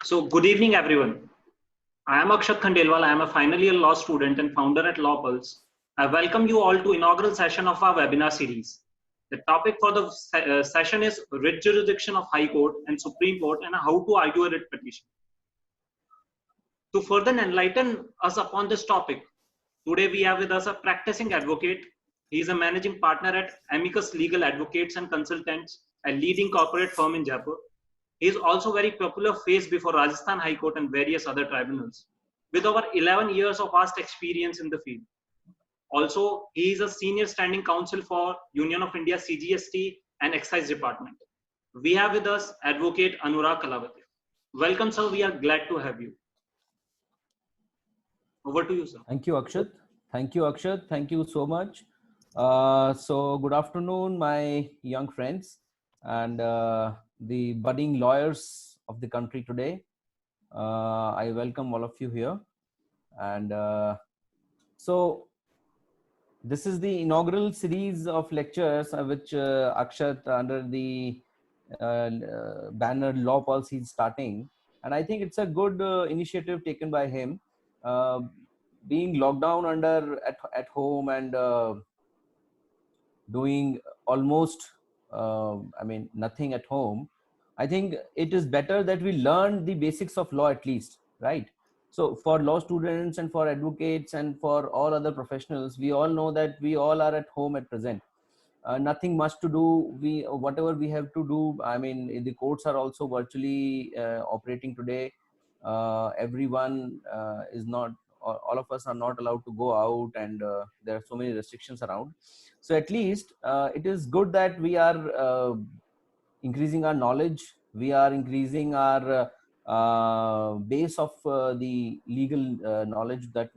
So, good evening, everyone. I am Akshat Khandelwal. I am a final year law student and founder at Law Pulse. I welcome you all to inaugural session of our webinar series. The topic for the session is writ jurisdiction of High Court and Supreme Court and how to argue a writ petition. To further enlighten us upon this topic, today we have with us a practicing advocate. He is a managing partner at Amicus Legal Advocates and Consultants, a leading corporate firm in Jaipur. He is also very popular face before Rajasthan High Court and various other tribunals, with over 11 years of vast experience in the field. Also, he is a senior standing counsel for Union of India CGST and Excise Department. We have with us Advocate Anurag Kalavati. Welcome, sir. We are glad to have you. Over to you, sir. Thank you, Akshat. Thank you, Akshat. Thank you so much. So good afternoon, my young friends and the budding lawyers of the country today. I welcome all of you here. And so this is the inaugural series of lectures which Akshat under the banner Law Pulse is starting. And I think it's a good initiative taken by him. Being locked down at home and doing almost nothing at home, I think it is better that we learn the basics of law at least, right? So for law students and for advocates and for all other professionals, we all know that we all are at home at present. Nothing much to do. Whatever we have to do, I mean, the courts are also virtually operating today. Everyone is not, all of us are not allowed to go out, and there are so many restrictions around. So at least it is good that we are increasing our knowledge. We are increasing our base of the legal knowledge that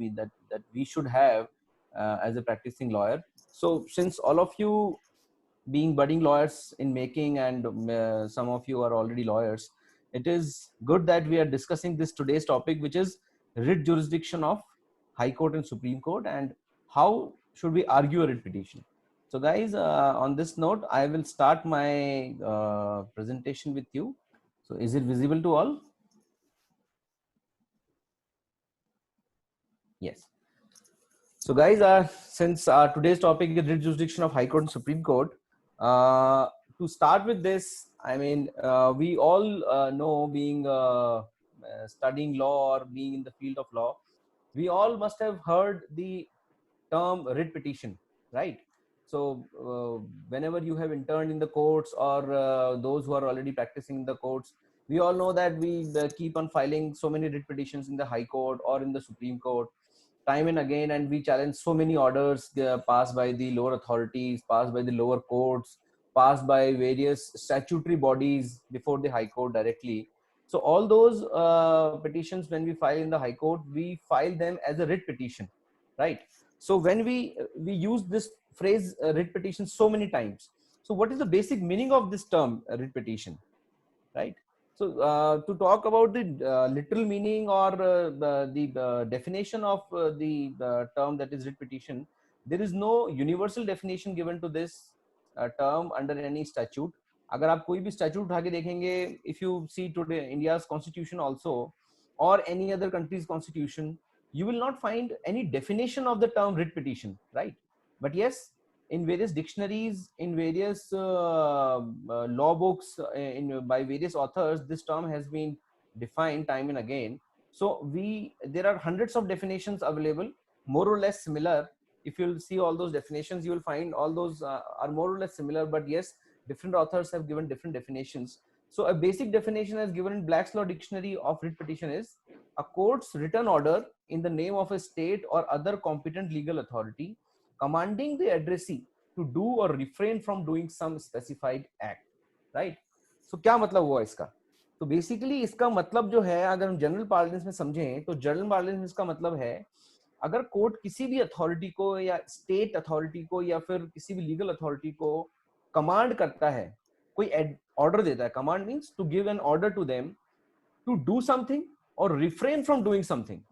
we should have as a practicing lawyer. So since all of you being budding lawyers in making and some of you are already lawyers, it is good that we are discussing this today's topic, which is writ jurisdiction of High Court and Supreme Court and how should we argue a writ petition. So guys, on this note, I will start my presentation with you. So is it visible to all? Yes. So guys, since today's topic is writ jurisdiction of High Court and Supreme Court, to start with this, I mean, we all know, being studying law or being in the field of law, we all must have heard the term writ petition, right? So whenever you have interned in the courts or those who are already practicing in the courts, we all know that we keep on filing so many writ petitions in the High Court or in the Supreme Court time and again, and we challenge so many orders passed by the lower authorities, passed by the lower courts, passed by various statutory bodies before the High Court directly. So all those petitions, when we file in the High Court, we file them as a writ petition, right? So when we use this phrase writ petition so many times, so what is the basic meaning of this term writ petition, right? So to talk about the literal meaning or the definition of the term that is writ petition, there is no universal definition given to this term under any statute. अगर आप कोई भी statute उठा के देखेंगे, if you see today India's constitution also or any other country's constitution, you will not find any definition of the term writ petition, right? But yes, in various dictionaries, in various law books, by various authors, this term has been defined time and again. So there are hundreds of definitions available, more or less similar. If you'll see all those definitions, you will find all those are more or less similar, but yes, different authors have given different definitions. So a basic definition as given in Black's Law Dictionary of writ petition is a court's written order in the name of a state or other competent legal authority commanding the addressee to do or refrain from doing some specified act, right? So क्या मतलब हुआ इसका? तो basically इसका मतलब जो है, अगर हम जनरल पार्लेंस में समझें, तो जनरल पार्लेंस में इसका मतलब है, अगर कोर्ट किसी भी अथॉरिटी को या स्टेट अथॉरिटी को या फिर किसी भी लीगल अथॉरिटी को कमांड करता है, कोई ऑर्डर देता है, command means to give an order to them to do something or refrain from doing something.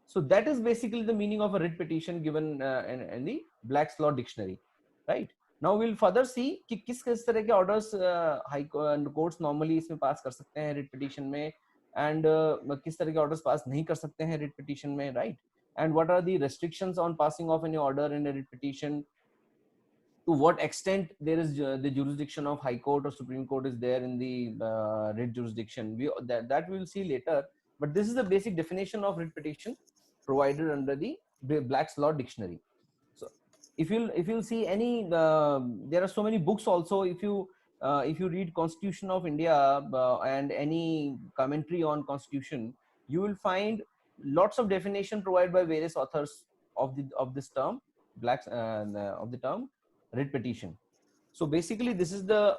So that is basically the meaning of a writ petition given in the Black's Law Dictionary, right? Now we'll further see कि किस तरह के orders high courts normally इसमें pass कर सकते हैं writ petition में, and किस तरह के orders pass नहीं कर सकते हैं writ petition में, right? And what are the restrictions on passing of any order in a writ petition? To what extent there is the jurisdiction of High Court or Supreme Court is there in the writ jurisdiction? That we will see later. But this is the basic definition of writ petition provided under the Black's Law Dictionary. So if you'll see any, there are so many books also. If you read Constitution of India and any commentary on Constitution, you will find lots of definition provided by various authors of this term, of the term writ petition. So basically, this is the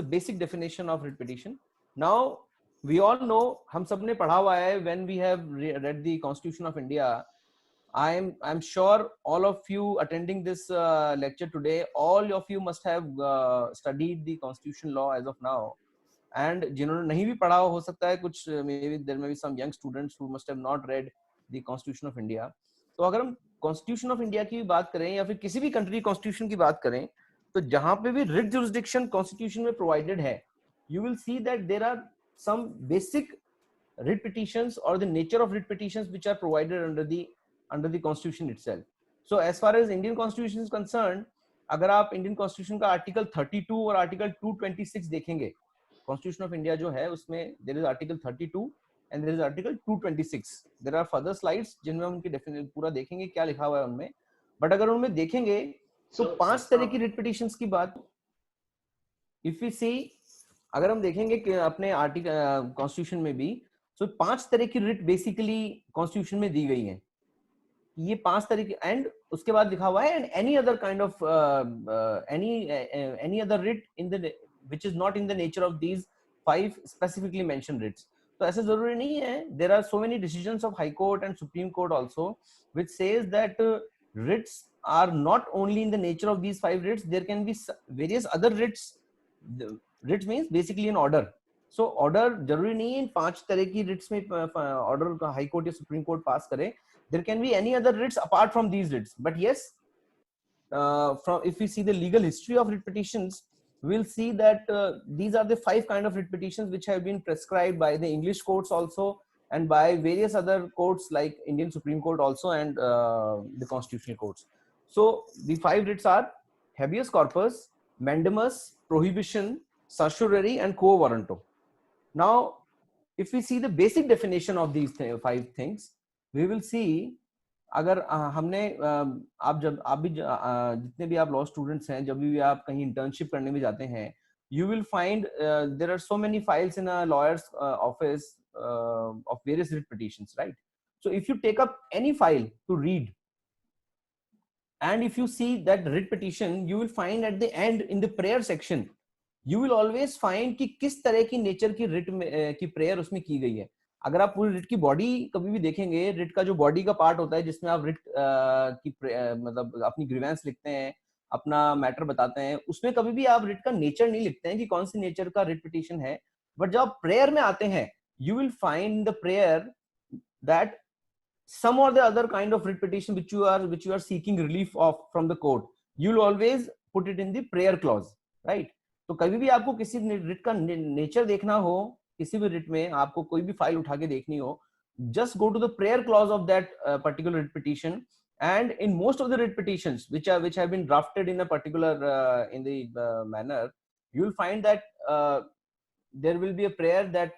basic definition of writ petition. Now we all know, हम सबने पढ़ा हुआ है, when we have read the Constitution of India. I'm sure all of you attending this lecture today, all of you must have studied the Constitution law as of now. And जिन्होंने नहीं भी पढ़ा हो सकता है कुछ, maybe there may be some young students who must have not read the Constitution of India. तो अगर हम Constitution of India की बात करें या फिर किसी भी country Constitution की बात करें, तो जहां पे भी writ jurisdiction Constitution में provided है, you will see that there are some basic writ petitions or the nature of writ petitions which are provided under the Constitution itself. So as far as Indian Constitution is concerned, अगर आप Indian Constitution का Article 32 और Article 226 देखेंगे, Constitution of India जो है उसमें there is Article 32 and there is Article 226. There are further slides जिनमें हम उनकी definition पूरा देखेंगे क्या लिखा हुआ है उनमें. But अगर उनमें देखेंगे तो पांच तरह की writ petitions की बात, if we see, अगर हम देखेंगे कि अपने आर्टिकल कॉन्स्टिट्यूशन में भी, तो पांच तरह की रिट बेसिकली कॉन्स्टिट्यूशन में दी गई हैं. ये पांच तरह की, एंड उसके बाद लिखा हुआ है and any other kind of any other writ in the which is not in the nature of these 5 specifically mentioned writs. तो ऐसा जरूरी नहीं है. There are so many decisions of high court and supreme court also which says that writs are not only in the nature of these 5 writs, there can be various other writs. Writs means basically an order. So order जरूरी नहीं है इन 5 तरह की writs में order का high court या supreme court pass करे. There can be any other writs apart from these writs. But yes, from if we see the legal history of writ petitions, we'll see that these are the 5 kind of writ petitions which have been prescribed by the English courts also and by various other courts like Indian Supreme Court also and the constitutional courts. So the 5 writs are habeas corpus, mandamus, prohibition, certiorari and quo warranto. Now if we see the basic definition of these 5 things, we will see, अगर हमने आप भी जितने भी आप law students हैं, जब भी आप कहीं इंटर्नशिप करने में जाते हैं, you will find there are so many files in a lawyer's office of various writ petitions, right? So if you take up any file to read, and if you see that writ petition, you will find at the end in the prayer section, you will always find कि किस तरह की nature की writ की prayer उसमें की गई है. अगर आप पूरी रिट की बॉडी कभी भी देखेंगे, रिट का जो बॉडी का पार्ट होता है जिसमें आप रिट की मतलब अपनी ग्रीवेंस लिखते हैं, अपना मैटर बताते हैं, उसमें कभी भी आप रिट का नेचर नहीं लिखते हैं कि कौन सी नेचर का रिट पिटीशन है. बट जब आप प्रेयर में आते हैं, you will find the prayer that some or the other kind of writ petition which you are seeking relief of from the court, you will always put it in the prayer clause, right? तो कभी भी आपको किसी writ का nature देखना हो, किसी भी रिट में आपको कोई भी फाइल उठा के देखनी हो, just go to the prayer clause of that particular writ petition. And in most of the writ petitions which have been drafted in a particular in the manner, you will find that there will be a prayer that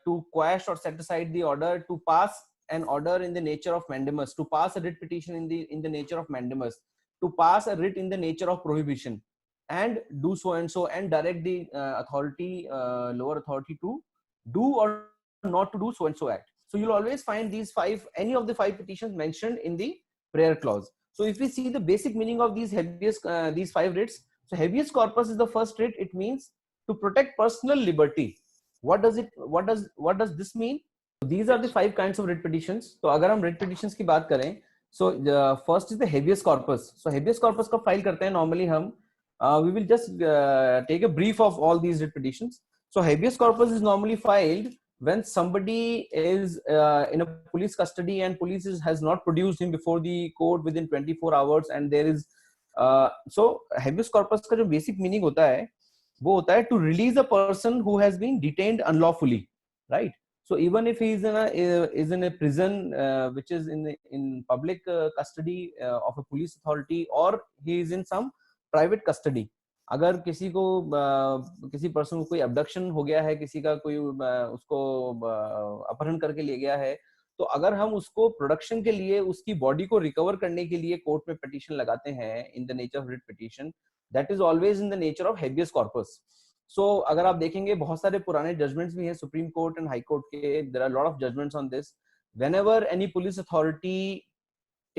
to quash or set aside the order, to pass an order in the nature of mandamus, to pass a writ petition in the nature of mandamus, to pass a writ in the nature of prohibition, and do so and so, and direct the authority, lower authority, to do or not to do so and so act. So you'll always find these 5, any of the 5 petitions mentioned in the prayer clause. So if we see the basic meaning of these 5 writs, so habeas corpus is the first writ. It means to protect personal liberty. What does this mean? These are the 5 kinds of writ petitions. तो अगर हम writ petitions की बात करें, so first is the habeas corpus. So habeas corpus कब file करते हैं normally हम? We will just take a brief of all these writ petitions. So habeas corpus is normally filed when somebody is in a police custody and police has not produced him before the court within 24 hours, and there is so habeas corpus का जो basic meaning होता है वो होता है to release a person who has been detained unlawfully, right? So even if he is in a prison which is in public custody of a police authority, or he is in some private custody, अगर किसी को किसी person को कोई abduction हो गया है, किसी का कोई उसको अपहरण करके ले गया है, तो अगर हम उसको प्रोडक्शन के लिए उसकी बॉडी को रिकवर करने के लिए कोर्ट में पिटीशन लगाते हैं in the nature of writ petition, that is always in the nature of habeas corpus. So अगर आप देखेंगे बहुत सारे पुराने जजमेंट्स भी हैं Supreme Court and High Court के, there are lot of judgments on this. Whenever any police authority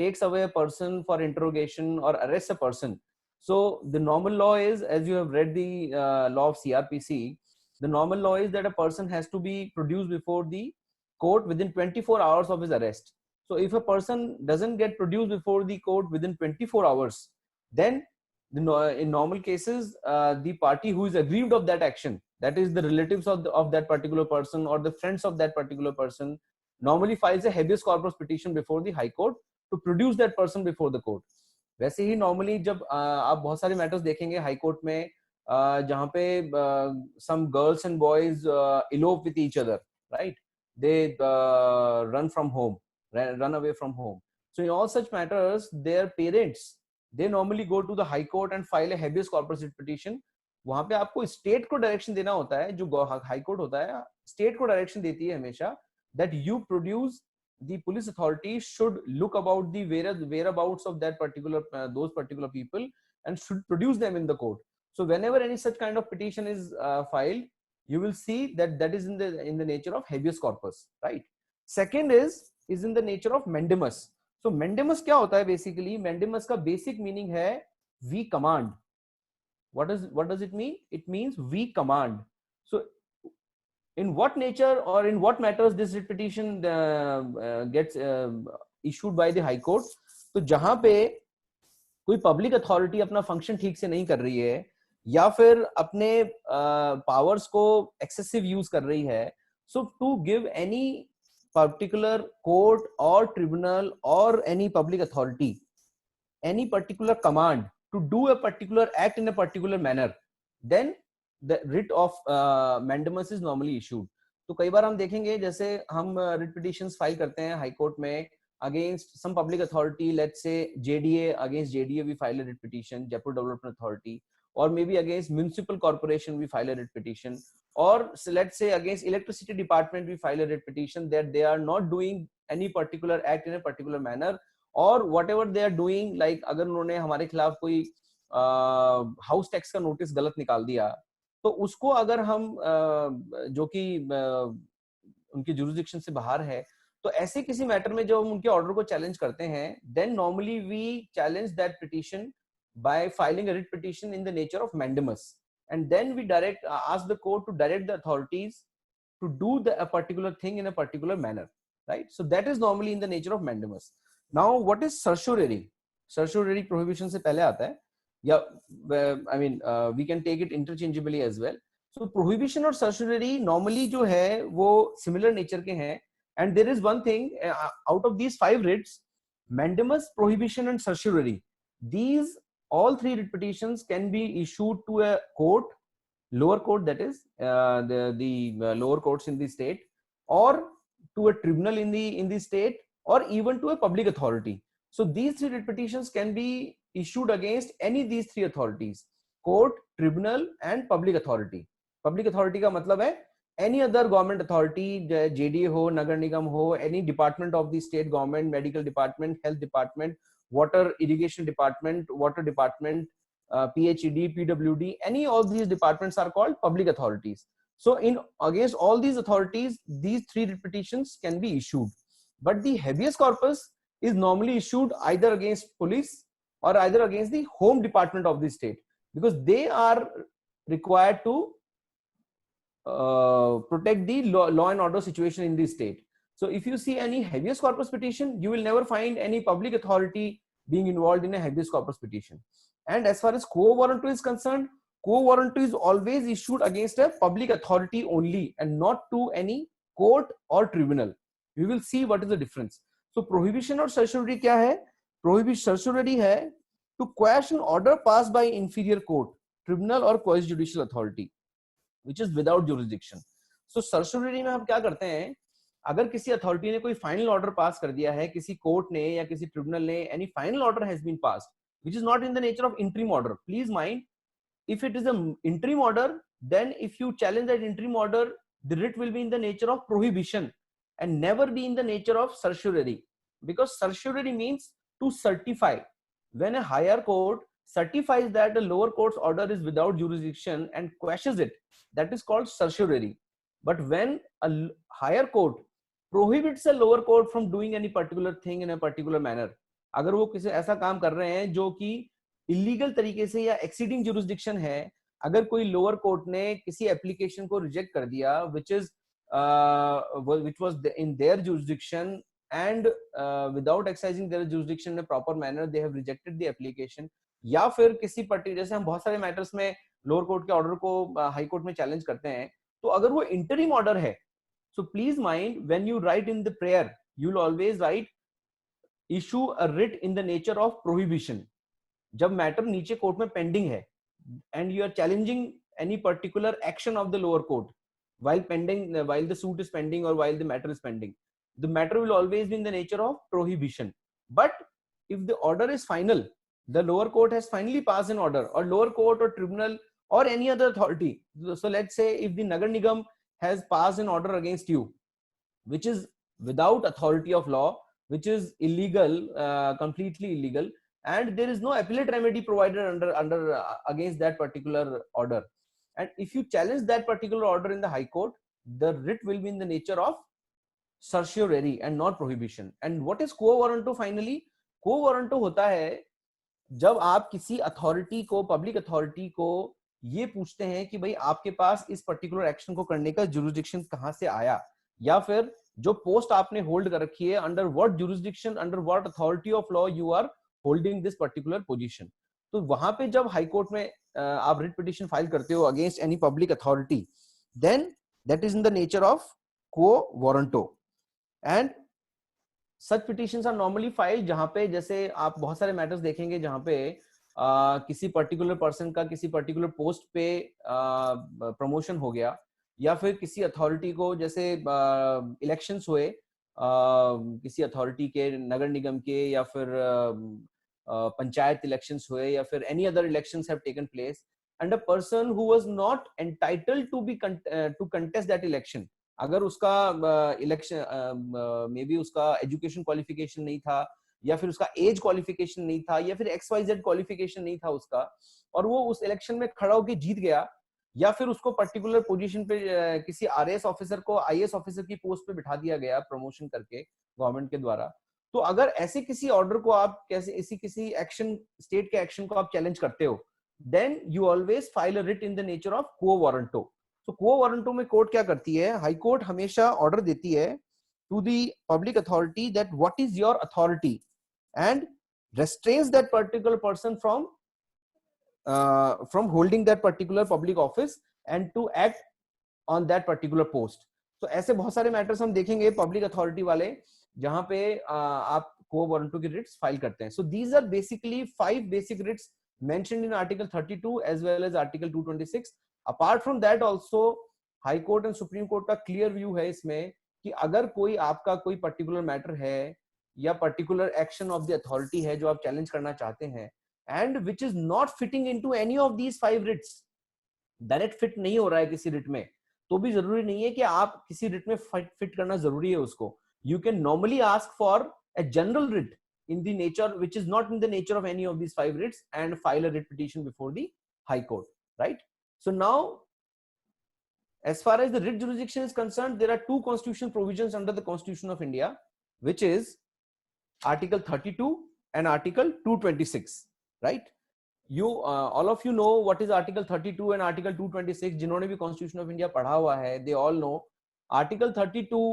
takes away a person for interrogation or arrests a person, so the normal law is, as you have read the law of CRPC, the normal law is that a person has to be produced before the court within 24 hours of his arrest. So if a person doesn't get produced before the court within 24 hours, then in normal cases the party who is aggrieved of that action, that is the relatives of that particular person or the friends of that particular person, normally files a habeas corpus petition before the high court to produce that person before the court. वैसे ही normally जब आप बहुत सारे matters देखेंगे high court में जहाँ पे some girls and boys elope with each other, right? They run from home, run away from home. So in all such matters, their parents, they normally go to the high court and file a habeas corpus petition. वहां पे आपको state को direction देना होता है, जो high court होता है स्टेट को डायरेक्शन देती है हमेशा, that you produce, the police authority should look about the whereabouts of that particular those particular people and should produce them in the court. So whenever any such kind of petition is filed, you will see that that is in the nature of habeas corpus, right? Second is in the nature of mandamus. So mandamus क्या होता है basically? Mandamus का basic meaning है we command. What does it mean? It means we command. So in what nature or in what matters this writ petition gets issued by the high court? तो जहां पे कोई public authority अपना function ठीक से नहीं कर रही है या फिर अपने पावर्स को एक्सेसिव यूज कर रही है, so to give any particular court और ट्रिब्यूनल और any public authority any particular command to do a particular act in a particular manner, then the writ of mandamus is normally issued. तो कई बार हम देखेंगे जैसे हम writ petitions फाइल करते हैं हाई कोर्ट में against some public authority, let's say JDA, against JDA we file a writ petition, Jaipur Development Authority, or maybe against municipal corporation we file a writ petition, or let's say against electricity department we file a writ petition that they are not doing any particular act in a particular manner, और whatever they are doing, like अगर उन्होंने हमारे खिलाफ कोई house tax का notice गलत निकाल दिया, तो उसको अगर हम जो कि उनकी जुरिसडिक्शन से बाहर है, तो ऐसे किसी मैटर में जो हम उनके ऑर्डर को चैलेंज करते हैं, then normally we challenge that petition by filing a writ petition in the nature of mandamus, and then we direct ask the court to direct the authorities to do the particular thing in a particular manner, right? So that is normally in the nature of mandamus. Now, what is certiorari? Certiorari prohibition से पहले आता है, या I mean we can take it interchangeably as well. So prohibition और certiorari normally जो है वो similar nature के हैं, and there is one thing out of these 5 writs, mandamus, prohibition and certiorari, these all 3 writ petitions can be issued to a court, lower court, that is the lower courts in the state, or to a tribunal in the state, or even to a public authority. So these 3 writ petitions can be issued against any these 3 authorities: court, tribunal and public authority. Public authority का मतलब है any other government authority, JDA हो, नगर निगम हो, any department of the state government, medical department, health department, water irrigation department, water department, PHED, PWD, any of these departments are called public authorities. So in against all these authorities, these 3 writ petitions can be issued. But the habeas corpus is normally issued either against police or either against the home department of the state, because they are required to protect the law and order situation in the state. So if you see any habeas corpus petition, you will never find any public authority being involved in a habeas corpus petition. And as far as quo warranto is concerned, quo warranto is always issued against a public authority only and not to any court or tribunal. We will see what is the difference. So prohibition और certiorari क्या है? Prohibition certiorari है to quash an order passed by inferior court, tribunal or quasi judicial authority which is without jurisdiction. So certiorari में हम क्या करते हैं अगर किसी अथॉरिटी ने कोई फाइनल ऑर्डर पास कर दिया है, किसी कोर्ट ने या किसी ट्रिब्यूनल ने, any final order has been passed which is not in the nature of interim order, please mind, if it is an interim order, then if you challenge that interim order, the writ will be in the nature of prohibition and never be in the nature of certiorari, because certiorari means to certify. When a higher court certifies that the lower court's order is without jurisdiction and quashes it, that is called certiorari. But when a higher court prohibits a lower court from doing any particular thing in a particular manner, अगर वो किसी ऐसा काम कर रहे हैं जो कि इलीगल तरीके से या एक्सीडिंग जुरिस्डिक्शन है, अगर कोई लोअर कोर्ट ने किसी एप्लीकेशन को रिजेक्ट कर दिया which was in their jurisdiction and without exercising their jurisdiction in a proper manner they have rejected the application, या फिर किसी पर्टिकुलर, जैसे हम बहुत सारे मैटर्स में लोअर कोर्ट के ऑर्डर को हाई कोर्ट में चैलेंज करते हैं, तो अगर वो इंटरिम ऑर्डर है, so please mind when you write in the prayer you'll always write issue a writ in the nature of prohibition. जब मैटर नीचे कोर्ट में पेंडिंग है and you are challenging any particular action of the lower court while the suit is pending or while the matter is pending, the matter will always be in the nature of prohibition. But if the order is final, the lower court has finally passed an order, or lower court or tribunal or any other authority, so let's say if the Nagar Nigam has passed an order against you which is without authority of law, which is illegal, completely illegal, and there is no appellate remedy provided under against that particular order, and if you challenge that particular order in the high court, the writ will be in the nature of certiorari and not prohibition. And what is quo warranto? Finally, quo warranto होता है जब आप किसी authority को, public authority को ये पूछते हैं कि भाई आपके पास इस पर्टिकुलर एक्शन को करने का जुरिस्डिक्शन कहां से आया, या फिर जो पोस्ट आपने होल्ड कर रखी है, under what jurisdiction, under what authority of law you are holding this particular position. तो वहां पे जब हाई कोर्ट में आप रिट पिटीशन फाइल करते हो against any public authority, then that is in the nature of quo warranto. And such petitions are normally filed जहां पे, जैसे आप बहुत सारे मैटर्स देखेंगे जहां पे किसी पर्टिकुलर पर्सन का किसी पर्टिकुलर पोस्ट पे प्रमोशन हो गया, या फिर किसी अथॉरिटी को, जैसे इलेक्शंस हुए किसी अथॉरिटी के, नगर निगम के, या फिर पंचायत इलेक्शंस हुए, या फिर any other elections have taken place and a person who was not entitled to contest that election, अगर उसका इलेक्शन मे बी उसका एजुकेशन क्वालिफिकेशन नहीं था, या फिर उसका एज क्वालिफिकेशन नहीं था, या फिर XYZ क्वालिफिकेशन नहीं था उसका, और वो उस इलेक्शन में खड़ा होकर जीत गया, या फिर उसको पर्टिकुलर पोजीशन पे किसी RAS ऑफिसर को IAS ऑफिसर की पोस्ट पे बिठा दिया गया प्रमोशन करके गवर्नमेंट के द्वारा, तो अगर ऐसे किसी ऑर्डर को आप कैसे ऐसी किसी एक्शन, स्टेट के एक्शन को आप चैलेंज करते हो, then you always file a writ in the nature of quo warranto. तो क्वो वारंटो में कोर्ट क्या करती है, हाई कोर्ट हमेशा ऑर्डर देती है to the public authority that what is your authority and restrains that particular person from holding that particular public office and to act on that particular post. तो ऐसे बहुत सारे मैटर्स हम देखेंगे public authority वाले जहां पे आप quo warranto की रिट्स फाइल करते हैं. So these are basically 5 basic writs mentioned in Article 32 as well as Article 226. Apart from that also High Court and Supreme Court का clear view है इसमें कि अगर कोई आपका कोई पर्टिकुलर मैटर है या particular action of the authority है जो आप चैलेंज करना चाहते हैं, and which is not fitting into any of these 5 writs, direct fit नहीं हो रहा है किसी रिट में, तो भी जरूरी नहीं है कि आप किसी रिट में फिट करना जरूरी है उसको. You can normally ask for a general writ in the nature which is not in the nature of any of these 5 writs and file a writ petition before the High Court, right? So now as far as the writ jurisdiction is concerned, there are 2 constitutional provisions under the Constitution of India, which is Article 32 and Article 226, right? You all of you know what is Article 32 and Article 226. जिन्होंने भी Constitution of India पढ़ा हुआ है, they all know Article 32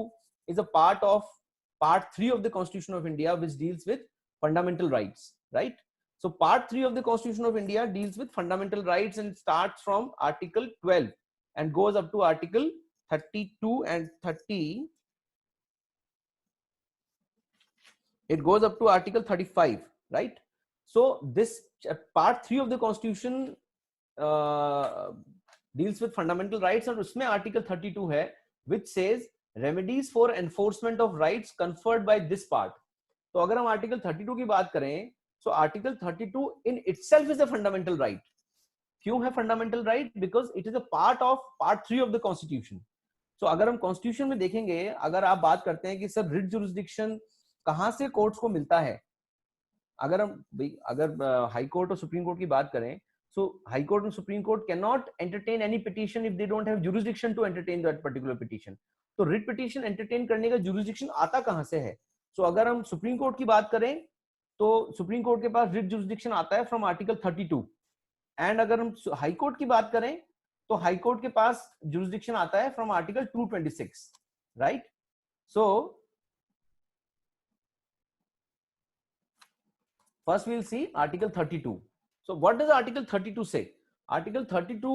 is a part of Part 3 of the Constitution of India, which deals with fundamental rights, right? So Part 3 of the Constitution of India deals with fundamental rights and starts from Article 12 and goes up to Article 32 and 30. It goes up to Article 35, right? So this Part 3 of the Constitution deals with fundamental rights, and उसमें Article 32 है, which says remedies for enforcement of rights conferred by this part. तो अगर हम article 32 की बात करें, so article 32 in itself is a fundamental right. क्यों है fundamental right? Because it is a part of part 3 of the constitution. So अगर हम कॉन्स्टिट्यूशन में देखेंगे, अगर आप बात करते हैं कि सर रिट जुरिस्डिक्शन कहां से कोर्ट्स को मिलता है, अगर हम अगर हाई कोर्ट और सुप्रीम कोर्ट की बात करें, so high court and supreme court cannot entertain any petition if they don't have jurisdiction to entertain that particular petition। तो writ petition entertain करने का jurisdiction आता कहां से है? so अगर हम सुप्रीम कोर्ट की बात करें तो सुप्रीम कोर्ट के पास writ jurisdiction आता है from article 32, एंड अगर हम हाई कोर्ट की बात करें तो हाई कोर्ट के पास jurisdiction आता है from article 226, right? so first we'll see article 32. So what does article 32 say? Article 32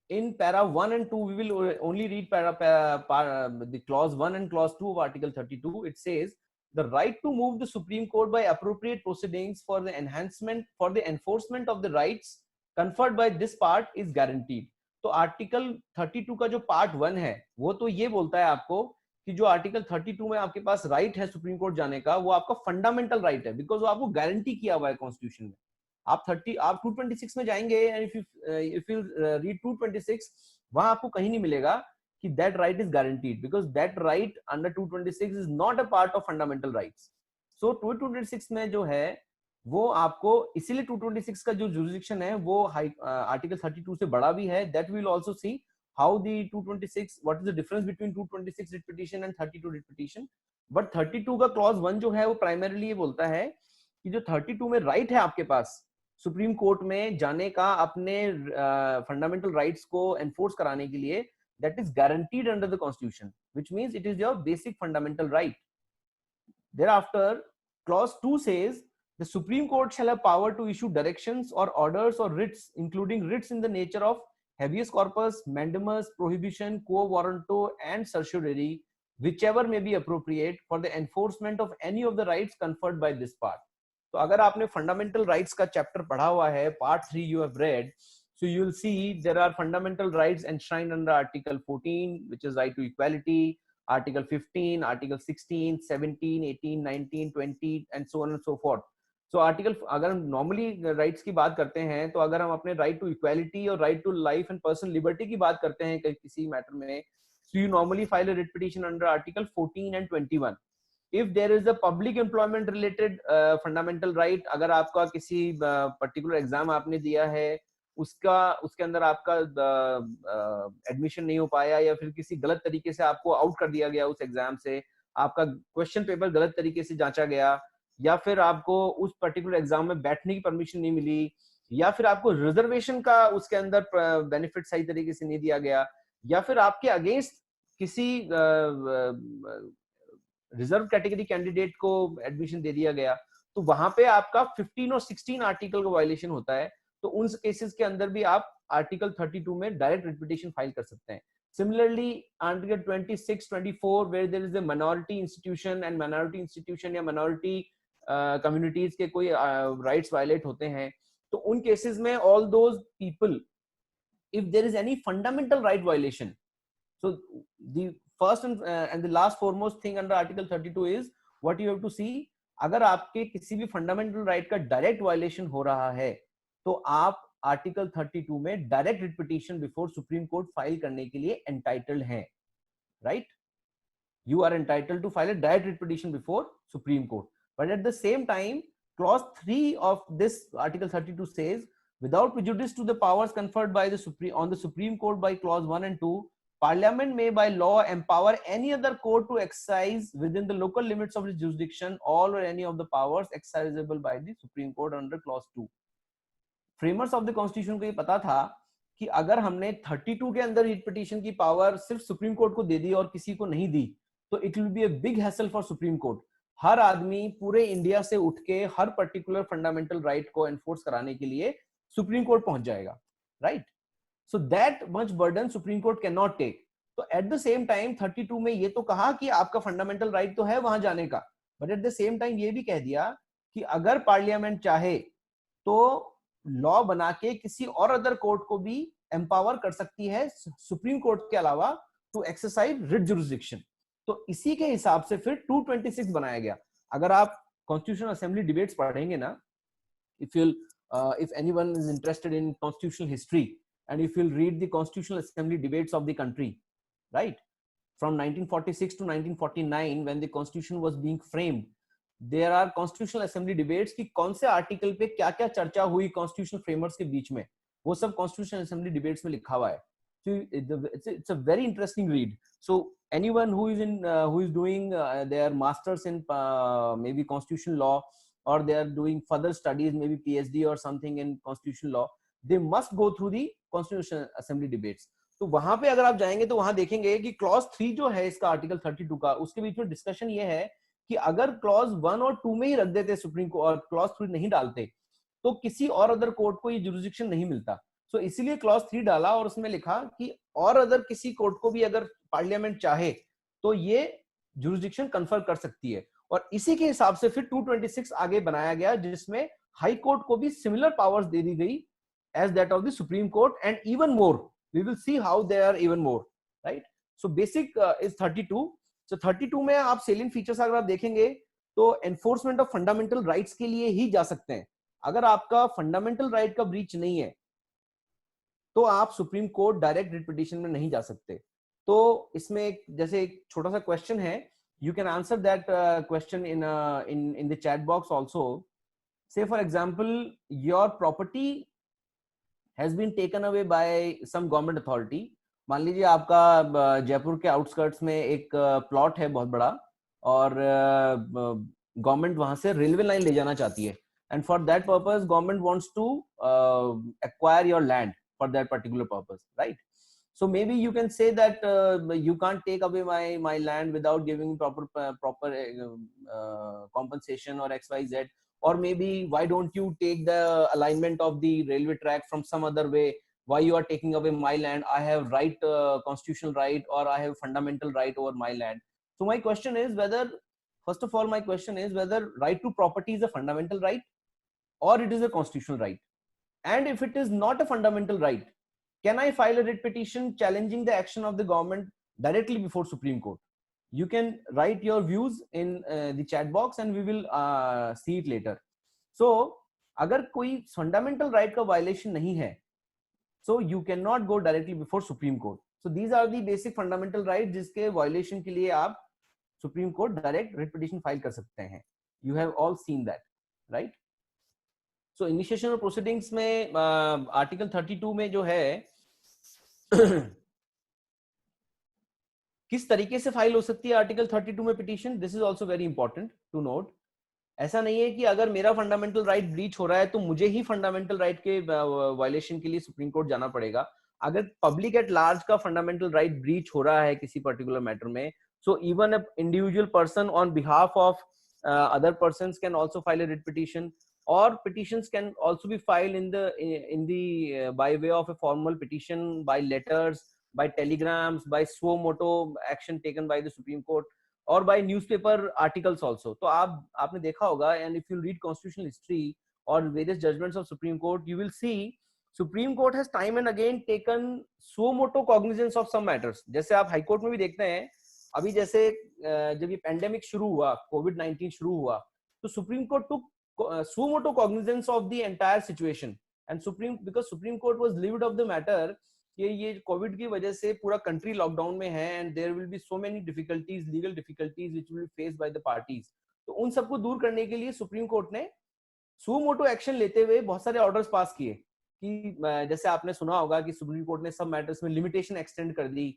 in para 1 and 2, we will only read the clause 1 and clause 2 of article 32. It says the right to move the Supreme Court by appropriate proceedings for the enforcement of the rights conferred by this part is guaranteed. तो article 32 का जो part 1 है वो तो ये बोलता है आपको कि जो आर्टिकल 32 में आपके पास राइट है सुप्रीम कोर्ट जाने का, वो आपका फंडामेंटल राइट है, बिकॉज वो आपको गारंटी किया हुआ है कॉन्स्टिट्यूशन में। आप 226 में जाएंगे एंड इफ यू रीड 226, वहां आपको कहीं नहीं मिलेगा कि that right is guaranteed, because that right under 226 is not a part of fundamental rights. So 226 में जो है वो आपको, इसीलिए 226 का जो जुरिस्डिक्शन है वो आर्टिकल 32 से बड़ा भी है। That will also C how the 226, what is the difference between 226 writ petition and 32 writ petition। but 32 का clause 1 जो है वो primarily ये बोलता है कि जो 32 में right है आपके पास सुप्रीम कोर्ट में जाने का अपने फंडामेंटल राइट्स को एनफोर्स कराने के लिए, that is guaranteed under the constitution, which means it is your basic fundamental right। thereafter clause 2 says the Supreme Court shall have power to issue directions or orders or writs, including writs in the nature of habeas corpus, mandamus, prohibition, quo warranto and certiorari, whichever may be appropriate for the enforcement of any of the rights conferred by this part। तो अगर आपने fundamental rights का chapter पढ़ा हुआ है, part 3 you have read, so you will see there are fundamental rights enshrined under article 14, which is right to equality, article 15, article 16, 17, 18, 19, 20 and so on and so forth। so article, अगर हम normally rights की बात करते हैं तो अगर हम अपने राइट टू इक्वालिटी और right to life and personal liberty की बात करते हैं किसी मैटर में, so you normally file a writ petition under article 14 and 21। if there is a public employment related fundamental right, अगर आपका किसी पर्टिकुलर एग्जाम आपने दिया है, उसके अंदर आपका एडमिशन नहीं हो पाया या फिर किसी गलत तरीके से आपको आउट कर दिया गया उस एग्जाम से, आपका क्वेश्चन पेपर गलत तरीके से जांचा गया, या फिर आपको उस पर्टिकुलर एग्जाम में बैठने की परमिशन नहीं मिली, या फिर आपको रिजर्वेशन का उसके अंदर बेनिफिट सही तरीके से नहीं दिया गया, या फिर आपके अगेंस्ट किसी रिजर्व कैटेगरी कैंडिडेट को एडमिशन दे दिया गया, तो वहां पे आपका 15 और 16 आर्टिकल का वायलेशन होता है। तो उन केसेस के अंदर भी आप आर्टिकल 32 में डायरेक्ट रिट पिटीशन फाइल कर सकते हैं। Similarly, article 26, 24, where there is a minority institution and minority institution या minority communities के कोई rights violate होते हैं, तो उन cases में all those people, if there is any fundamental right violation, so the first and the last foremost thing under article 32 is what you have to see, अगर आपके किसी भी fundamental right का direct violation हो रहा है तो आप आर्टिकल 32 में direct writ petition before Supreme Court file करने के लिए एंटाइटल्ड हैं, right? You are entitled to file a direct writ petition before Supreme Court, but at the same time clause 3 of this article 32 says without prejudice to the powers conferred by the Supreme Court by clause 1 and 2, Parliament may by law empower any other court to exercise within the local limits of its jurisdiction all or any of the powers exercisable by the Supreme Court under clause 2। Framers of the constitution को ये पता था कि अगर हमने 32 के अंदर writ petition की पावर सिर्फ सुप्रीम कोर्ट को दे दी और किसी को नहीं दी, तो it will be a big hassle for Supreme Court. हर आदमी पूरे इंडिया से उठ के हर पर्टिकुलर फंडामेंटल राइट को एनफोर्स कराने के लिए सुप्रीम कोर्ट पहुंच जाएगा, right? So that much burden Supreme Court cannot नॉट टेक। तो एट द सेम टाइम 32 में ये तो कहा कि आपका फंडामेंटल राइट तो है वहां जाने का, but at the same time ये भी कह दिया कि अगर पार्लियामेंट चाहे तो लॉ बना के किसी और अदर कोर्ट को भी एम्पावर कर सकती है सुप्रीम कोर्ट के अलावा टू एक्सरसाइज रिट जुरिस्डिक्शन। तो इसी के हिसाब से फिर 226 बनाया गया। अगर आप कॉन्स्टिट्यूशनल असेंबली डिबेट्स पढ़ेंगे ना, if anyone is interested in constitutional history, and if you'll read the constitutional assembly debates of the country, right, from 1946 to 1949 when the constitution was being framed, there are constitutional assembly debates कि कौन से article पे क्या क्या चर्चा हुई constitutional framers के बीच में, वो सब कॉन्स्टिट्यूशनल असेंबली डिबेट्स में लिखा हुआ है. So it's a very interesting read. So anyone who is doing their masters in maybe constitutional law, or they are doing further studies, maybe PhD or something in constitutional law, they must go through the constitutional assembly debates. तो वहां पे अगर आप जाएंगे तो वहां देखेंगे कि क्लॉज 3 जो है इसका आर्टिकल 32 का, उसके बीच में डिस्कशन ये है कि अगर क्लॉज 1 और 2 में ही रख देते सुप्रीम कोर्ट और क्लॉज 3 नहीं डालते तो किसी और अदर कोर्ट को ये जुरिसडिक्शन नहीं मिलता. सो इसीलिए क्लॉज 3 डाला और उसमें लिखा कि और अदर किसी कोर्ट को भी अगर पार्लियामेंट चाहे तो ये जुरिसडिक्शन कन्फर कर सकती है. और इसी के हिसाब से फिर 226 आगे बनाया गया जिसमें हाई कोर्ट को भी सिमिलर पावर्स दे दी गई as that of the supreme Court, and even more. We will see how they are even more, right? So basic is 32. So 32 में आप salient features अगर आप देखेंगे तो enforcement of fundamental rights के लिए ही जा सकते हैं. अगर आपका fundamental right का breach नहीं है तो आप supreme court direct writ petition में नहीं जा सकते. तो इसमें जैसे एक छोटा सा क्वेश्चन है, you can answer that question in the chat box also. Say for example, your property has been taken away by some government authority. मान लीजिए आपका जयपुर के आउटस्कर्ट्स में एक प्लॉट है बहुत बड़ा और गवर्नमेंट वहां से रेलवे लाइन ले जाना चाहती है, and for that purpose government wants to acquire your land for that particular purpose, right? So maybe you can say that you can't take away my land without giving proper compensation or XYZ, or maybe why don't you take the alignment of the railway track from some other way? Why you are taking away my land? I have right constitutional right, or I have fundamental right over my land. So my question is whether, first of all, my question is whether right to property is a fundamental right or it is a constitutional right. And if it is not a fundamental right, can I file a writ petition challenging the action of the government directly before Supreme Court? You can write your views in the chat box and we will see it later. So, अगर कोई fundamental right का violation नहीं है, so you cannot go directly before Supreme Court. So these are the basic fundamental rights जिसके violation के लिए आप Supreme Court direct writ petition file कर सकते हैं. You have all seen that, right? So initiation of proceedings में article 32 में जो है किस तरीके से फाइल हो सकती है आर्टिकल 32 में petition, this is also very important to note. ऐसा नहीं है कि अगर मेरा फंडामेंटल राइट ब्रीच हो रहा है तो मुझे ही फंडामेंटल राइट के वायलेशन के लिए सुप्रीम कोर्ट जाना पड़ेगा. अगर पब्लिक एट लार्ज का फंडामेंटल राइट ब्रीच हो रहा है किसी पर्टिकुलर मैटर में, so even a individual person on behalf of other persons can also file a writ petition, or petitions can also be filed in the by way of a formal petition, by letters, by telegrams, by suo moto action taken by the Supreme Court, or by newspaper articles also. तो आपने देखा होगा, and if you read constitutional history or various judgments of Supreme Court, you will see Supreme Court has time and again taken suo moto cognizance of some matters. जैसे आप High court में भी देखते हैं, अभी जैसे जब ये पेंडेमिक शुरू हुआ, कोविड-19 शुरू हुआ, तो Supreme court took suo moto cognizance of the entire situation, and because Supreme Court was livid of the matter कि ये कोविड की वजह से पूरा कंट्री लॉकडाउन में है and there will be so many difficulties, legal difficulties which will be faced by the parties. तो उन सबको दूर करने के लिए सुप्रीम कोर्ट ने suo moto एक्शन लेते हुए बहुत सारे ऑर्डर्स पास किए कि जैसे आपने सुना होगा कि सुप्रीम कोर्ट ने सब मैटर्स में लिमिटेशन एक्सटेंड कर दी,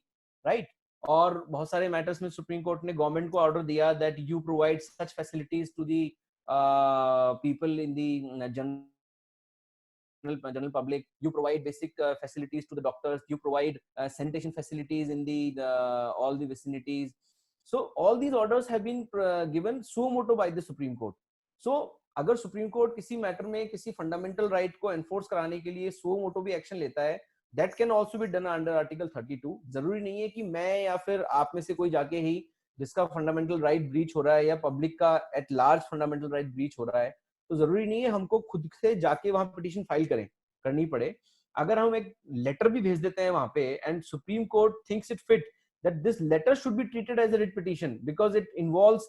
राइट? और बहुत सारे मैटर्स में सुप्रीम कोर्ट ने गवर्नमेंट को ऑर्डर दिया that you provide such facilities to the people in the general public, you provide basic facilities to the doctors, you provide sanitation facilities in the all the vicinities. So all these orders have been given suo moto by the Supreme Court. So अगर Supreme court किसी matter में किसी fundamental right को enforce कराने के लिए suo moto भी action लेता है, that can also be done under article 32. जरूरी नहीं है कि मैं या फिर आप में से कोई जाके ही जिसका फंडामेंटल राइट ब्रीच हो रहा है या पब्लिक का at large fundamental right breach हो रहा है, तो जरूरी नहीं है हमको खुद से जाके वहां पिटीशन फाइल करनी पड़े. अगर हम एक लेटर भी भेज देते हैं वहां पे and supreme court thinks it fit that this letter should be treated as a writ petition because it involves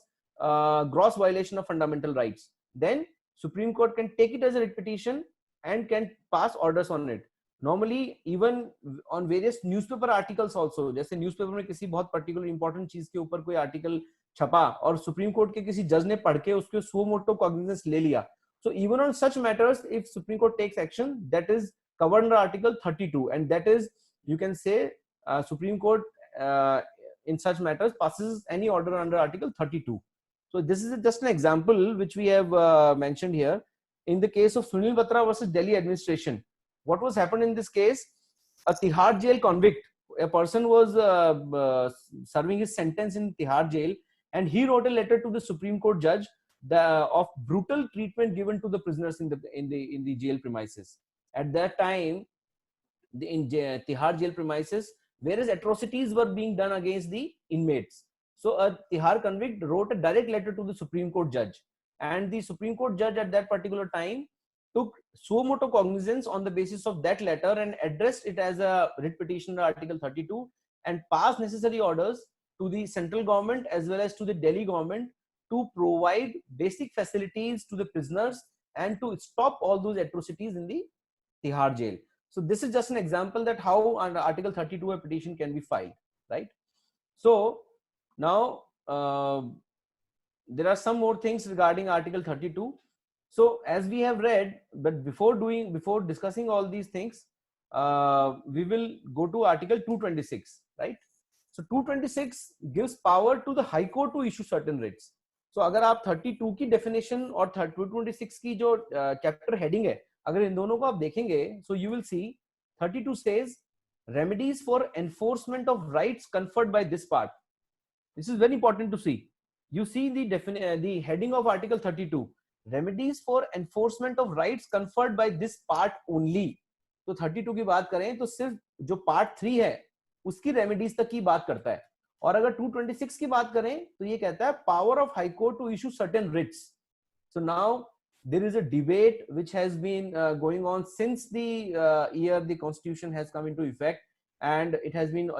gross violation of fundamental rights, then Supreme Court can take it as a writ petition and can pass orders on it. Normally even on various newspaper articles also, जैसे newspaper में किसी बहुत particular important चीज के ऊपर कोई article छपा और सुप्रीम कोर्ट के किसी जज ने पढ़ के उसके suo motu cognizance ले लिया, so even on such matters if Supreme Court takes action, that is covered under Article 32, and that is, you can say, Supreme Court in such matters passes any order under Article 32. So this is just an example which we have mentioned here. In the case of Sunil Batra versus Delhi administration, what was happened in this case? A Tihar jail convict, a person was serving his sentence in Tihar jail, and he wrote a letter to the Supreme Court judge of brutal treatment given to the prisoners in the jail premises. At that time, in Tihar jail premises, various atrocities were being done against the inmates. So a Tihar convict wrote a direct letter to the Supreme Court judge, and the Supreme Court judge at that particular time took suo motu cognizance on the basis of that letter and addressed it as a writ petition under Article 32 and passed necessary orders to the central government as well as to the Delhi government to provide basic facilities to the prisoners and to stop all those atrocities in the Tihar jail. So this is just an example that how under Article 32 a petition can be filed, right? So now there are some more things regarding Article 32. So as we have read, but before discussing all these things, we will go to Article 226, right? So 226 gives power to the High Court to issue certain writs. So अगर आप 32 की definition और 226 की जो chapter heading है, अगर इन दोनों को आप देखेंगे, so you will see 32 says remedies for enforcement of rights conferred by this part. This is very important to see. You see the heading of Article 32, remedies for enforcement of rights conferred by this part only. तो 32 की बात करें तो सिर्फ जो part 3 है उसकी remedies तक की बात करता है, और अगर 226 की बात करें तो ये कहता है power of high Court to issue certain writs. So now there is a debate which has been going on since the year the constitution has come into effect, and it has been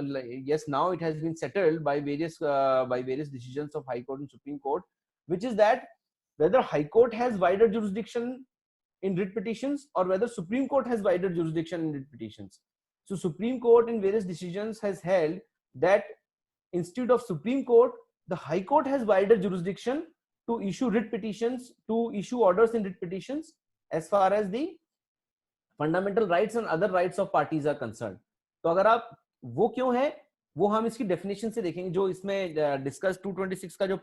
yes, now it has been settled by various decisions of High Court and Supreme Court, which is that whether High Court has wider jurisdiction in writ petitions or whether Supreme Court has wider jurisdiction in writ petitions. So Supreme Court in various decisions has held that instead of Supreme Court, the High Court has wider jurisdiction to issue writ petitions, to issue orders in writ petitions as far as the fundamental rights and other rights of parties are concerned. तो अगर आप वो क्यों है वो हम इसकी definition से देखेंगे, जो इसमें डिस्कस 226 का जो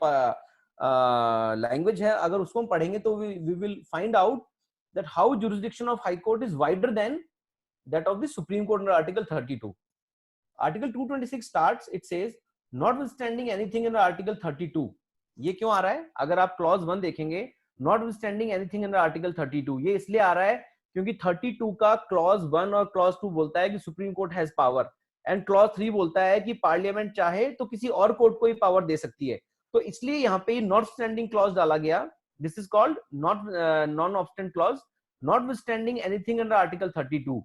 लैंग्वेज है, अगर उसको हम पढ़ेंगे तो we will find out that how jurisdiction of High Court is wider than that of the Supreme Court under Article 32. Article 226 starts, it says notwithstanding anything under Article 32. ये क्यों आ रहा है? अगर आप क्लॉज 1 देखेंगे, notwithstanding anything under Article 32, ये इसलिए आ रहा है क्योंकि 32 का क्लॉज 1 और क्लॉज 2 बोलता है कि Supreme Court has power, and clause 3 बोलता है कि पार्लियामेंट चाहे तो किसी और कोर्ट को ही पावर दे सकती है. तो इसलिए यहाँ पे नॉटस्टैंडिंग क्लॉज डाला गया. This is called non obstante clause. notwithstanding anything under Article 32,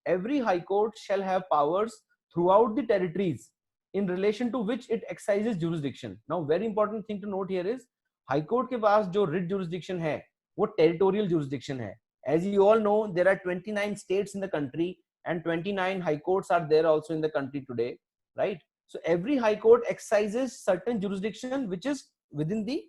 every high court shall have powers throughout the territories in relation to which it exercises jurisdiction. Now very important thing to note here is high court के पास जो writ jurisdiction है वो territorial jurisdiction है. As you all know, there are 29 states in the country and 29 high courts are there also in the country today, right? So every high court exercises certain jurisdiction which is within the